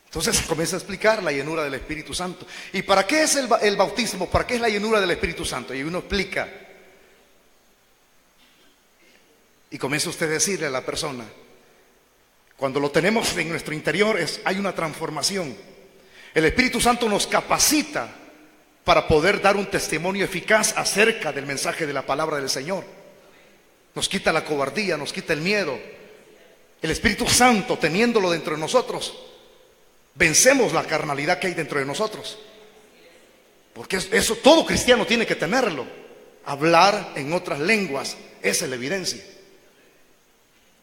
Speaker 2: Entonces comienza a explicar la llenura del Espíritu Santo. ¿Y para qué es el bautismo? ¿Para qué es la llenura del Espíritu Santo? Y uno explica. Y comienza usted a decirle a la persona: cuando lo tenemos en nuestro interior hay una transformación. El Espíritu Santo nos capacita para poder dar un testimonio eficaz acerca del mensaje de la palabra del Señor. Nos quita la cobardía, nos quita el miedo. El Espíritu Santo, teniéndolo dentro de nosotros, vencemos la carnalidad que hay dentro de nosotros. Porque eso todo cristiano tiene que tenerlo. Hablar en otras lenguas, esa es la evidencia.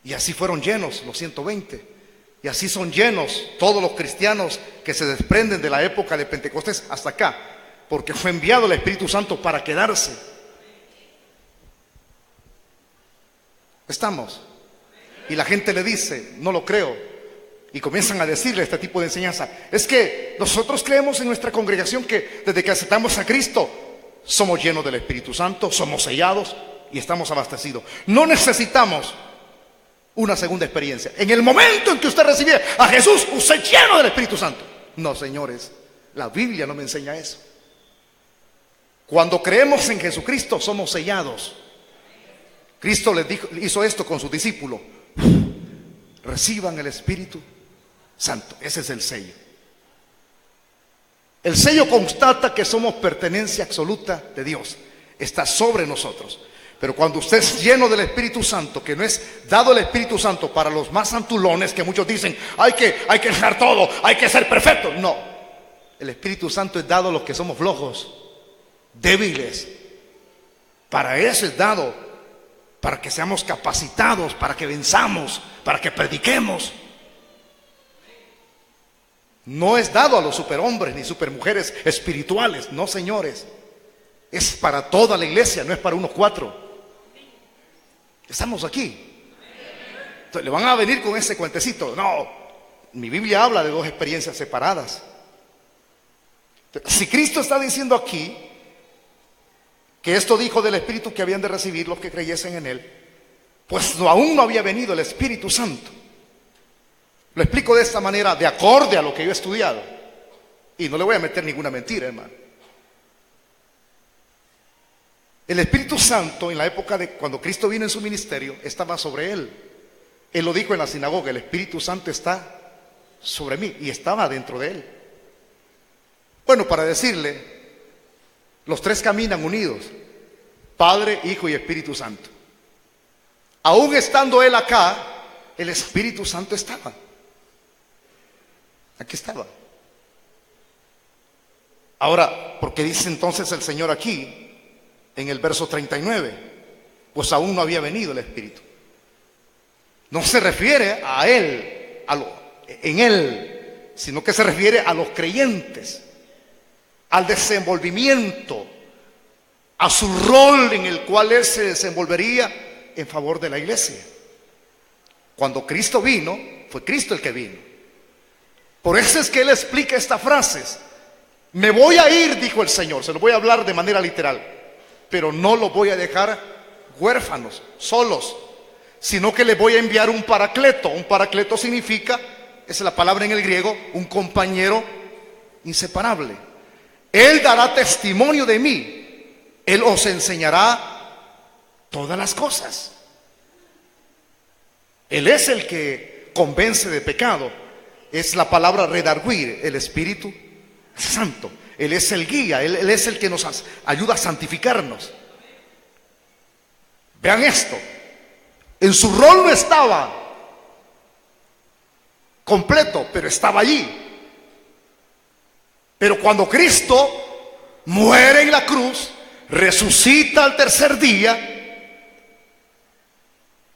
Speaker 2: Y así fueron llenos los 120. Y así son llenos todos los cristianos que se desprenden de la época de Pentecostés hasta acá, porque fue enviado el Espíritu Santo para quedarse. Estamos. Y la gente le dice, no lo creo. Y comienzan a decirle este tipo de enseñanza. Es que nosotros creemos en nuestra congregación que desde que aceptamos a Cristo, somos llenos del Espíritu Santo, somos sellados y estamos abastecidos. No necesitamos una segunda experiencia. En el momento en que usted recibe a Jesús, usted es lleno del Espíritu Santo. No, señores, la Biblia no me enseña eso. Cuando creemos en Jesucristo, somos sellados. Cristo les dijo, hizo esto con sus discípulos. Reciban el Espíritu Santo. Ese es el sello. El sello constata que somos pertenencia absoluta de Dios. Está sobre nosotros. Pero cuando usted es lleno del Espíritu Santo, que no es dado el Espíritu Santo para los más santulones, que muchos dicen, hay que dejar todo, hay que ser perfecto. No, el Espíritu Santo es dado a los que somos flojos, débiles. Para eso es dado, para que seamos capacitados, para que venzamos, para que prediquemos. No es dado a los superhombres ni supermujeres espirituales, no, señores. Es para toda la iglesia, no es para unos 4. Estamos aquí. Entonces, le van a venir con ese cuentecito. No, mi Biblia habla de 2 experiencias separadas. Entonces, si Cristo está diciendo aquí que esto dijo del Espíritu que habían de recibir los que creyesen en Él, pues aún no había venido el Espíritu Santo. Lo explico de esta manera, de acorde a lo que yo he estudiado. Y no le voy a meter ninguna mentira, hermano. El Espíritu Santo, en la época de cuando Cristo vino en su ministerio, estaba sobre Él. Él lo dijo en la sinagoga, el Espíritu Santo está sobre mí, y estaba dentro de Él. Bueno, para decirle, los 3 caminan unidos, Padre, Hijo y Espíritu Santo. Aún estando Él acá, el Espíritu Santo estaba. Aquí estaba. Ahora, ¿por qué dice entonces el Señor aquí, en el verso 39? Pues aún no había venido el Espíritu. No se refiere a Él, en Él, sino que se refiere a los creyentes, al desenvolvimiento, a su rol en el cual Él se desenvolvería en favor de la iglesia. Cuando Cristo vino, fue Cristo el que vino. Por eso es que Él explica estas frases. Me voy a ir, dijo el Señor, se lo voy a hablar de manera literal, pero no los voy a dejar huérfanos, solos, sino que les voy a enviar un paracleto. Un paracleto significa, esa es la palabra en el griego, un compañero inseparable. Él dará testimonio de mí, Él os enseñará todas las cosas. Él es el que convence de pecado. Es la palabra redarguir, el Espíritu Santo. Él es el guía, Él es el que nos ayuda a santificarnos. Vean esto. En su rol no estaba completo, pero estaba allí. Pero cuando Cristo muere en la cruz, resucita al tercer día,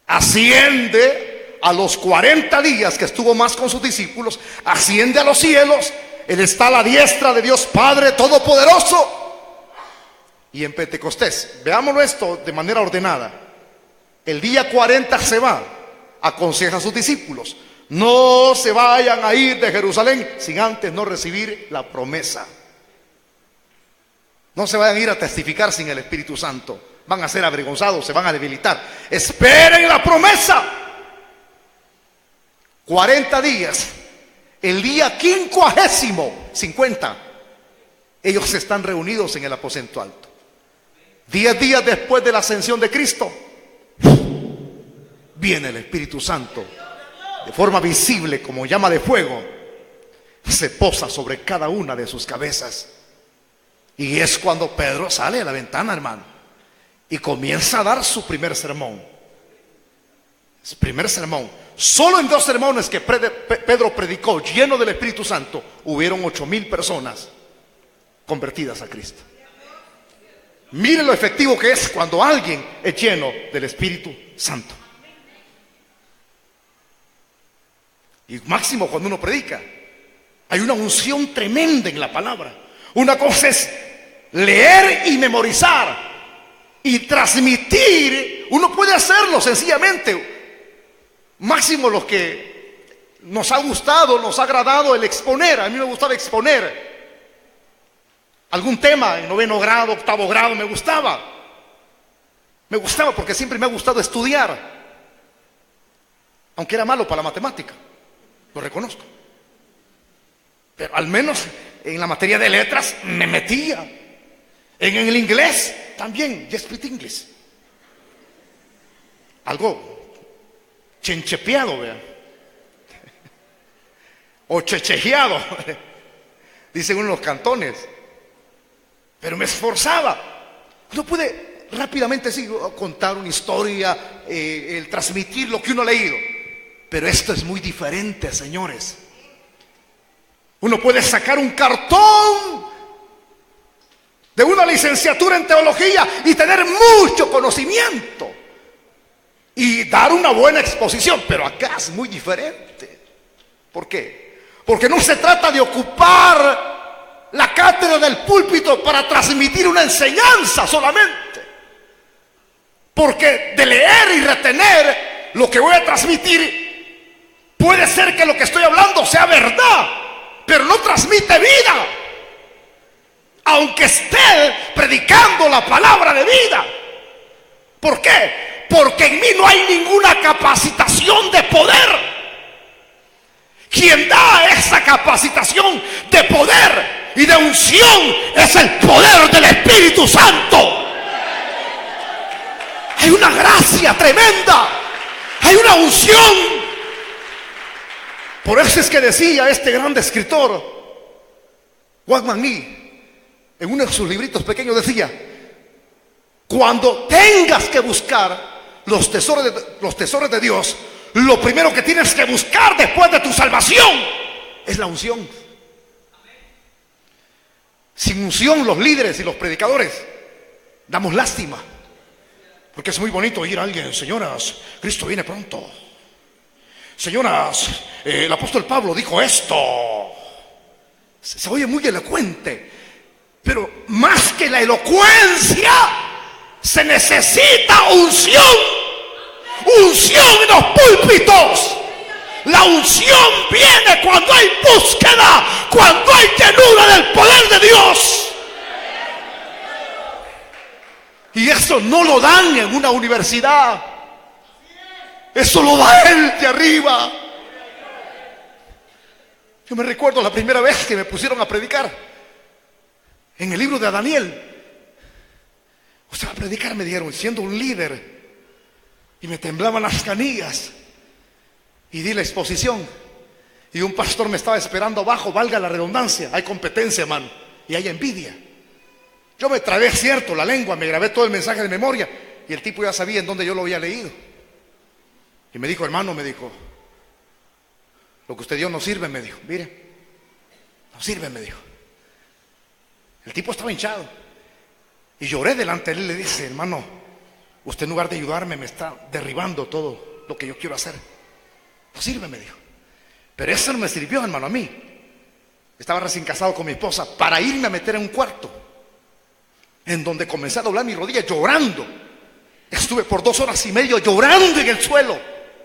Speaker 2: asciende a los 40 días que estuvo más con sus discípulos, asciende a los cielos. Él está a la diestra de Dios Padre Todopoderoso. Y en Pentecostés, veámoslo esto de manera ordenada. El día 40 se va, aconseja a sus discípulos, no se vayan a ir de Jerusalén sin antes no recibir la promesa. No se vayan a ir a testificar sin el Espíritu Santo. Van a ser avergonzados, se van a debilitar. Esperen la promesa. 40 días. El día 50, ellos están reunidos en el aposento alto. 10 días después de la ascensión de Cristo, viene el Espíritu Santo de forma visible como llama de fuego, se posa sobre cada una de sus cabezas. Y es cuando Pedro sale a la ventana, hermano, y comienza a dar su primer sermón. Su primer sermón. Solo en 2 sermones que Pedro predicó lleno del Espíritu Santo, hubieron 8,000 personas convertidas a Cristo. Mire lo efectivo que es cuando alguien es lleno del Espíritu Santo. Y máximo cuando uno predica, hay una unción tremenda en la palabra. Una cosa es leer y memorizar y transmitir uno puede hacerlo sencillamente. Máximo los que nos ha gustado, nos ha agradado el exponer. A mí me gustaba exponer algún tema en 9º grado, 8º grado, me gustaba porque siempre me ha gustado estudiar, aunque era malo para la matemática, lo reconozco, pero al menos en la materia de letras me metía. En el inglés también, yo speak English, algo chenchepeado, vean, o chechejeado, dicen uno de los cantones, pero me esforzaba. Uno puede rápidamente contar una historia, el transmitir lo que uno ha leído, pero esto es muy diferente, señores. Uno puede sacar un cartón de una licenciatura en teología y tener mucho conocimiento y dar una buena exposición, pero acá es muy diferente. ¿Por qué? Porque no se trata de ocupar la cátedra del púlpito para transmitir una enseñanza solamente, porque de leer y retener lo que voy a transmitir, puede ser que lo que estoy hablando sea verdad, pero no transmite vida, aunque esté predicando la palabra de vida. ¿Por qué? Porque en mí no hay ninguna capacitación de poder. Quien da esa capacitación de poder y de unción es el poder del Espíritu Santo. Hay una gracia tremenda, hay una unción. Por eso es que decía este gran escritor, Watchman Nee, en uno de sus libritos pequeños decía: cuando tengas que buscar los tesoros de Dios, lo primero que tienes que buscar después de tu salvación es la unción. Sin unción, los líderes y los predicadores damos lástima, porque es muy bonito oír a alguien: señoras, Cristo viene pronto. Señoras, el apóstol Pablo dijo esto. Se oye muy elocuente, pero más que la elocuencia se necesita unción. Unción en los púlpitos. La unción viene cuando hay búsqueda, cuando hay llenura del poder de Dios. Y eso no lo dan en una universidad, eso lo da Él de arriba. Yo me recuerdo la primera vez que me pusieron a predicar en el libro de Daniel. Usted va a predicar, me dijeron, siendo un líder, y me temblaban las canillas, y di la exposición, y un pastor me estaba esperando abajo. Valga la redundancia, hay competencia, hermano, y hay envidia. Yo me trabé, cierto, la lengua, me grabé todo el mensaje de memoria, y el tipo ya sabía en dónde yo lo había leído. Y me dijo: hermano, me dijo, lo que usted dio no sirve, me dijo. Mire, no sirve, me dijo. El tipo estaba hinchado. Y lloré delante de él y le dije: hermano, usted en lugar de ayudarme me está derribando todo lo que yo quiero hacer. No sirve, me dijo. Pero eso no me sirvió, hermano, a mí. Estaba recién casado con mi esposa, para irme a meter en un cuarto en donde comencé a doblar mis rodillas llorando. Estuve por 2 horas y media llorando en el suelo.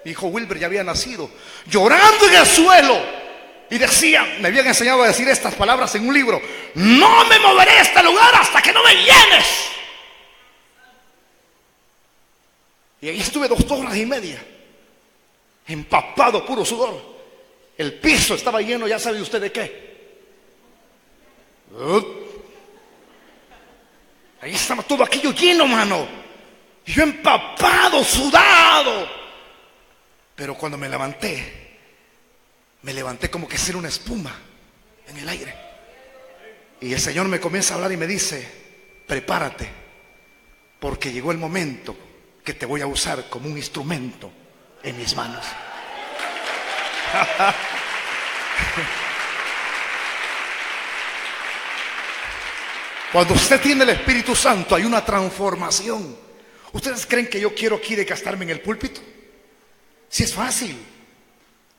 Speaker 2: Mi hijo Wilber ya había nacido, llorando en el suelo. Y decía, me habían enseñado a decir estas palabras en un libro: no me moveré de este lugar hasta que no me llenes. Y ahí estuve 2 horas y media, empapado, puro sudor. El piso estaba lleno, ya sabe usted de qué. Ahí estaba todo aquello lleno, mano. Y yo empapado, sudado. Pero cuando me levanté como que era una espuma en el aire. Y el Señor me comienza a hablar y me dice: prepárate, porque llegó el momento que te voy a usar como un instrumento en mis manos. Cuando usted tiene el Espíritu Santo hay una transformación. ¿Ustedes creen que yo quiero aquí desgastarme en el púlpito? Si es fácil.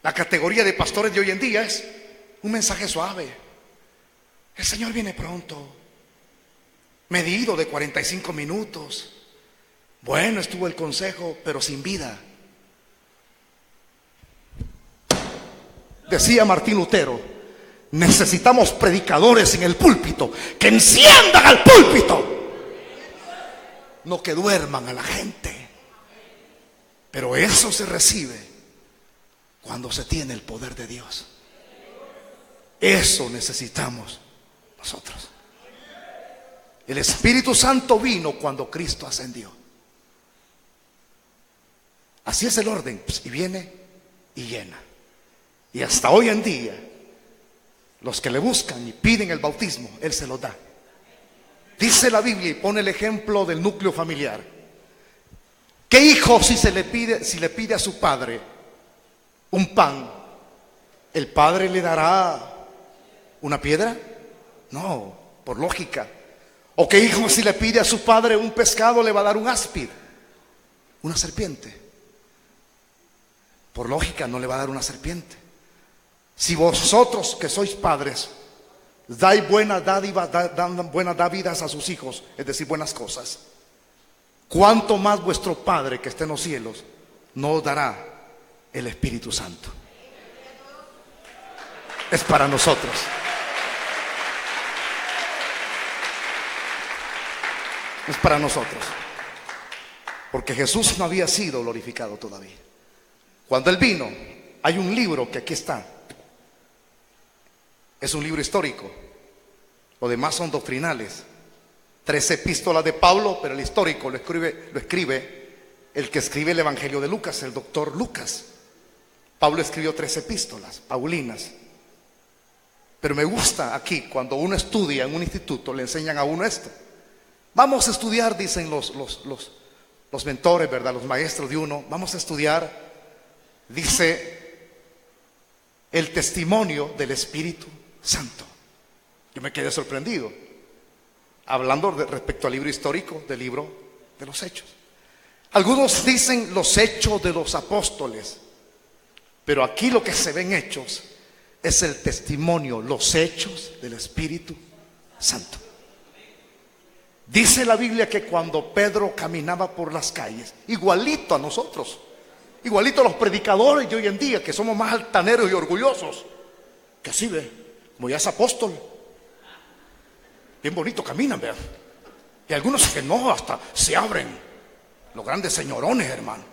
Speaker 2: La categoría de pastores de hoy en día es un mensaje suave: el Señor viene pronto, medido de 45 minutos. Bueno, estuvo el consejo, pero sin vida. Decía Martín Lutero: necesitamos predicadores en el púlpito que enciendan al púlpito, no que duerman a la gente. Pero eso se recibe cuando se tiene el poder de Dios. Eso necesitamos nosotros. El Espíritu Santo vino cuando Cristo ascendió. Así es el orden, y viene y llena. Y hasta hoy en día, los que le buscan y piden el bautismo, Él se los da. Dice la Biblia y pone el ejemplo del núcleo familiar. ¿Qué hijo si le pide a su padre un pan, el padre le dará una piedra? No, por lógica. ¿O qué hijo si le pide a su padre un pescado, le va a dar un áspid, una serpiente? Por lógica no le va a dar una serpiente. Si vosotros que sois padres dais buenas dádivas, dan buenas dádivas a sus hijos, es decir, buenas cosas, ¿cuánto más vuestro Padre que está en los cielos no os dará el Espíritu Santo? Es para nosotros. Es para nosotros. Porque Jesús no había sido glorificado todavía. Cuando Él vino, hay un libro que aquí está. Es un libro histórico. Lo demás son doctrinales. 13 epístolas de Pablo, pero el histórico lo escribe el que escribe el Evangelio de Lucas, el doctor Lucas. Pablo escribió 13 epístolas paulinas. Pero me gusta aquí, cuando uno estudia en un instituto, le enseñan a uno esto. Vamos a estudiar, dicen los mentores, ¿verdad? Los maestros de uno. Vamos a estudiar, dice, el testimonio del Espíritu Santo. Yo me quedé sorprendido, hablando respecto al libro histórico, del libro de los Hechos. Algunos dicen los hechos de los apóstoles, pero aquí lo que se ven hechos es el testimonio, los hechos del Espíritu Santo. Dice la Biblia que cuando Pedro caminaba por las calles, igualito a nosotros, igualito a los predicadores de hoy en día, que somos más altaneros y orgullosos, que así ve, como ya es apóstol, bien bonito caminan, vean. Y algunos que no, hasta se abren, los grandes señorones, hermano,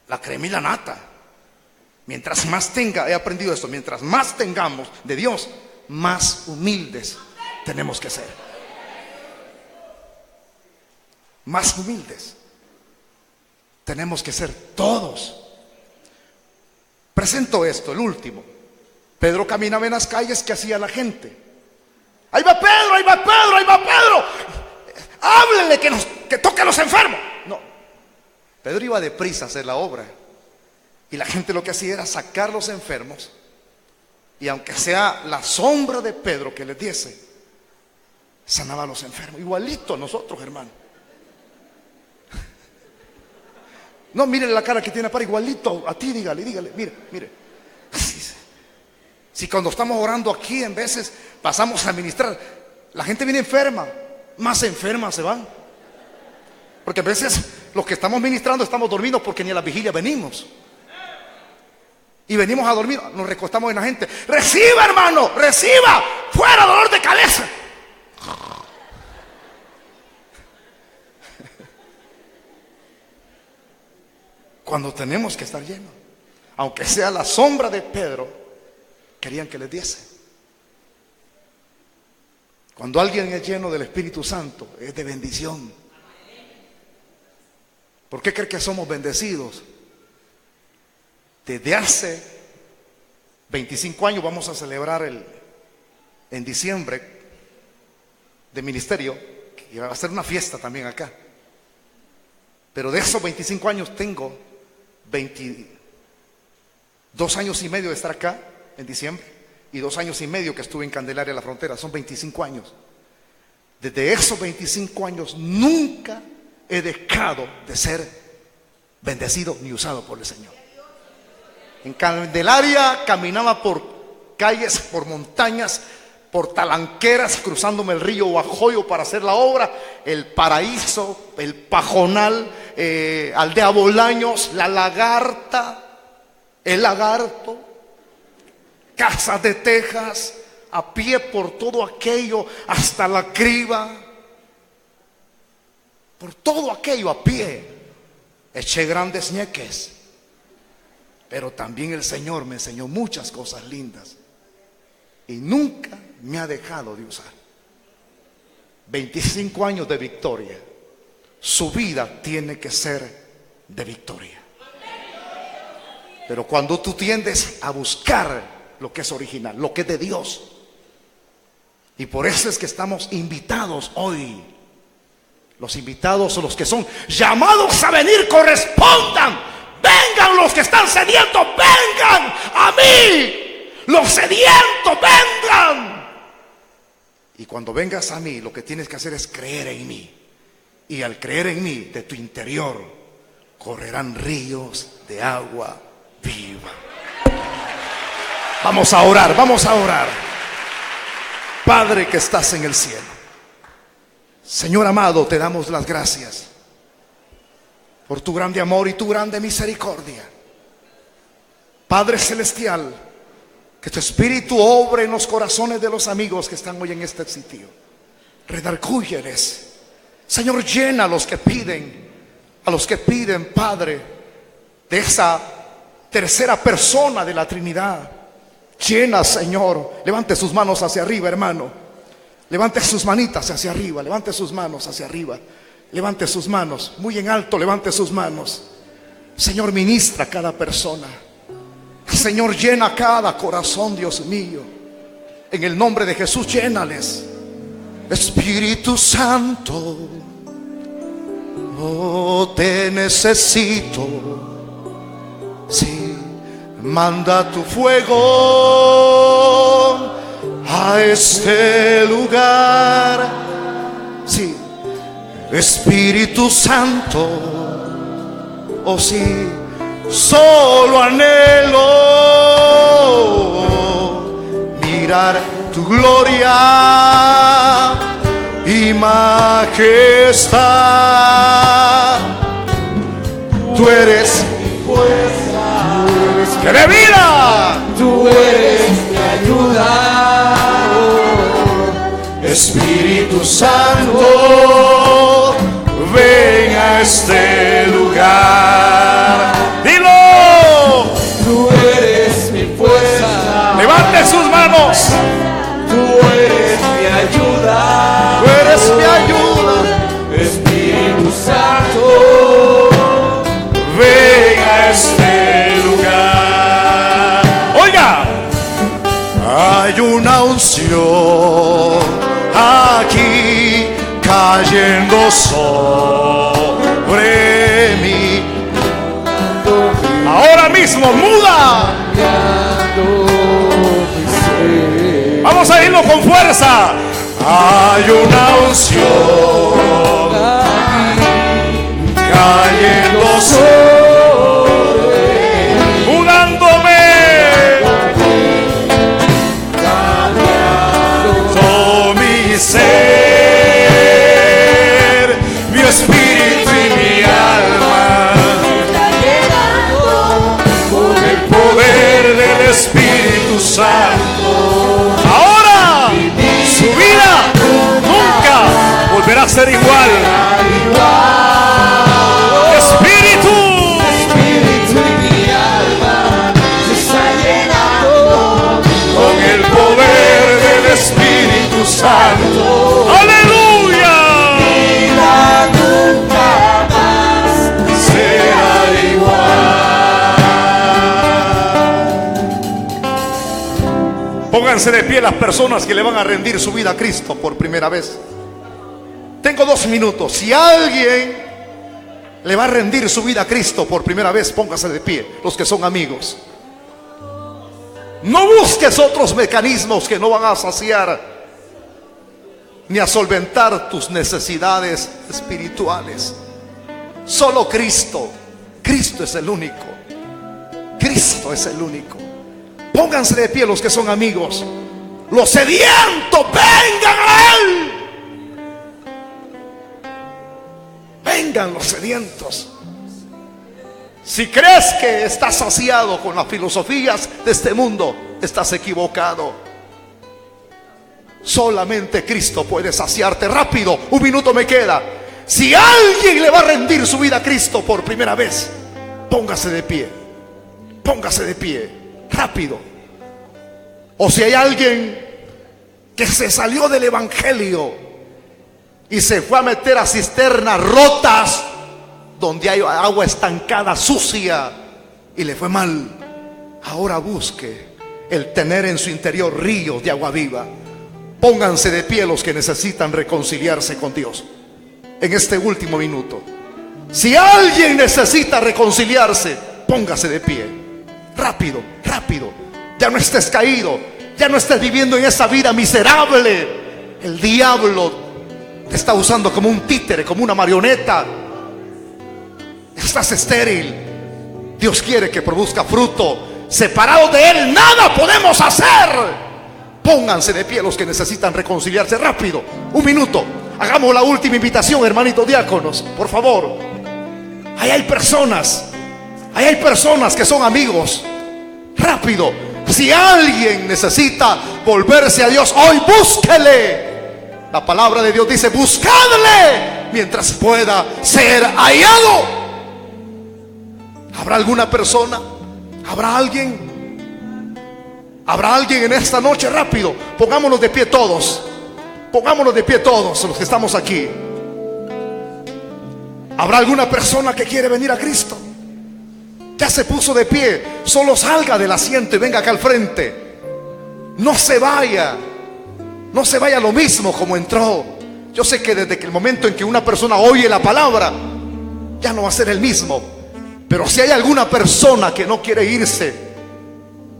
Speaker 2: la crema y la nata. Mientras más he aprendido esto, mientras más tengamos de Dios, más humildes tenemos que ser. Más humildes tenemos que ser todos. Presento esto, el último. Pedro caminaba en las calles. ¿Qué hacía la gente? ¡Ahí va Pedro! ¡Ahí va Pedro! ¡Ahí va Pedro! ¡Háblenle que toque a los enfermos! No, Pedro iba deprisa a hacer la obra. Y la gente lo que hacía era sacar los enfermos. Y aunque sea la sombra de Pedro que les diese, sanaba a los enfermos. Igualito a nosotros, hermano. No, mire la cara que tiene para igualito a ti, dígale, mire. Si cuando estamos orando aquí, en veces pasamos a ministrar, la gente viene enferma, más enferma se van. Porque a veces los que estamos ministrando estamos dormidos porque ni a la vigilia venimos. Y venimos a dormir, nos recostamos en la gente. Reciba, hermano, reciba, fuera dolor de cabeza. Cuando tenemos que estar llenos, aunque sea la sombra de Pedro, querían que les diese. Cuando alguien es lleno del Espíritu Santo, es de bendición. ¿Por qué cree que somos bendecidos? Desde hace 25 años vamos a celebrar en diciembre de ministerio, que va a ser una fiesta también acá. Pero de esos 25 años tengo 22 años y medio de estar acá en diciembre y 2 años y medio que estuve en Candelaria, la Frontera. Son 25 años. Desde esos 25 años nunca he dejado de ser bendecido ni usado por el Señor. En Candelaria caminaba por calles, por montañas, por Talanqueras, cruzándome el río Guajoyo para hacer la obra, el Paraíso, el Pajonal, Aldea Bolaños, La Lagarta, el Lagarto, Casas de Tejas, a pie por todo aquello, hasta La Criba, por todo aquello a pie, eché grandes ñeques, pero también el Señor me enseñó muchas cosas lindas y nunca me ha dejado de usar. 25 años de victoria. Su vida tiene que ser de victoria. Pero cuando tú tiendes a buscar lo que es original, lo que es de Dios, y por eso es que estamos invitados hoy. Los invitados o los que son llamados a venir correspondan. Vengan los que están sedientos, vengan a mí. Los sedientos, vengan. Y cuando vengas a mí, lo que tienes que hacer es creer en mí. Y al creer en mí, de tu interior correrán ríos de agua viva. Vamos a orar, vamos a orar. Padre que estás en el cielo, Señor amado, te damos las gracias por tu grande amor y tu grande misericordia. Padre celestial, que tu espíritu obre en los corazones de los amigos que están hoy en este sitio. Redargúyeles, Señor, llena a los que piden, Padre, de esa tercera persona de la Trinidad. Llena, Señor. Levante sus manos hacia arriba, hermano. Levante sus manitas hacia arriba. Levante sus manos hacia arriba. Levante sus manos muy en alto. Levante sus manos. Señor, ministra a cada persona. Señor, llena cada corazón, Dios mío. En el nombre de Jesús, llénales. Espíritu Santo, oh, te necesito. Sí. Manda tu fuego a este lugar. Sí, Espíritu Santo, oh sí, solo anhelo mirar tu gloria y majestad. Tú eres mi fuerza, que de vida,
Speaker 3: tú eres mi ayuda,
Speaker 2: Espíritu Santo, ven a este lugar. Dilo,
Speaker 3: tú eres mi fuerza,
Speaker 2: levante sus manos,
Speaker 3: tú eres mi ayuda,
Speaker 2: tú eres mi ayuda,
Speaker 3: Espíritu Santo,
Speaker 2: ven a este lugar. Oiga, hay una unción aquí cayendo sobre mí. Ahora mismo, muda. Vamos a irlo con fuerza. Hay una unción cayendo sobre mí, mudándome. Todo mi ser, mi espíritu y mi alma, con el poder del Espíritu Santo. Ahora su vida nunca volverá a ser igual. Espíritu
Speaker 3: Espíritu y mi alma se está llenando
Speaker 2: con el poder del Espíritu Santo. ¡Aleluya!
Speaker 3: vida nunca más
Speaker 2: Será igual. Pónganse de pie las personas que le van a rendir su vida a Cristo por primera vez. Tengo 2 minutos. Si alguien le va a rendir su vida a Cristo por primera vez, póngase de pie, los que son amigos. No busques otros mecanismos que no van a saciar ni a solventar tus necesidades espirituales. Solo Cristo. Cristo es el único. Cristo es el único. Pónganse de pie los que son amigos. Los sedientos, vengan a Él. Vengan los sedientos. Si crees que estás saciado con las filosofías de este mundo, estás equivocado. Solamente Cristo puede saciarte. Rápido, un minuto me queda. Si alguien le va a rendir su vida a Cristo por primera vez, póngase de pie. Póngase de pie, rápido. O si hay alguien que se salió del evangelio y se fue a meter a cisternas rotas, donde hay agua estancada, sucia, y le fue mal, ahora busque el tener en su interior ríos de agua viva. Pónganse de pie los que necesitan reconciliarse con Dios en este último minuto. Si alguien necesita reconciliarse, póngase de pie. Rápido, rápido. Ya no estés caído, ya no estés viviendo en esa vida miserable. El diablo te está usando como un títere, como una marioneta. Estás estéril. Dios quiere que produzca fruto. Separados de Él nada podemos hacer. Pónganse de pie los que necesitan reconciliarse. Rápido, un minuto. Hagamos la última invitación, hermanitos diáconos, por favor. Ahí hay personas que son amigos. Rápido. Si alguien necesita volverse a Dios hoy, búsquele. La palabra de Dios dice: buscadle mientras pueda ser hallado. ¿Habrá alguna persona? ¿Habrá alguien? ¿Habrá alguien en esta noche? Rápido, pongámonos de pie todos. Pongámonos de pie todos los que estamos aquí. ¿Habrá alguna persona que quiere venir a Cristo? Ya se puso de pie. Solo salga del asiento y venga acá al frente. No se vaya. No se vaya lo mismo como entró. Yo sé que desde el momento en que una persona oye la palabra, ya no va a ser el mismo. Pero si hay alguna persona que no quiere irse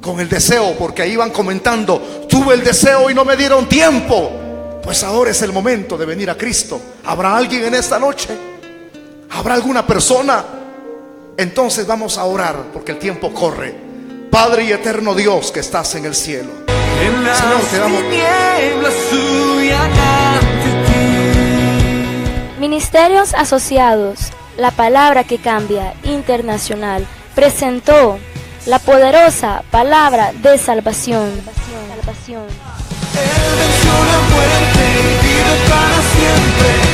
Speaker 2: con el deseo, porque ahí van comentando: tuve el deseo y no me dieron tiempo, pues ahora es el momento de venir a Cristo. ¿Habrá alguien en esta noche? ¿Habrá alguna persona? Entonces vamos a orar, porque el tiempo corre. Padre y eterno Dios que estás en el cielo, Señor, te damos.
Speaker 1: Ministerios Asociados, la palabra que cambia, internacional, presentó la poderosa palabra de salvación.
Speaker 3: Él venció la muerte y vive para siempre.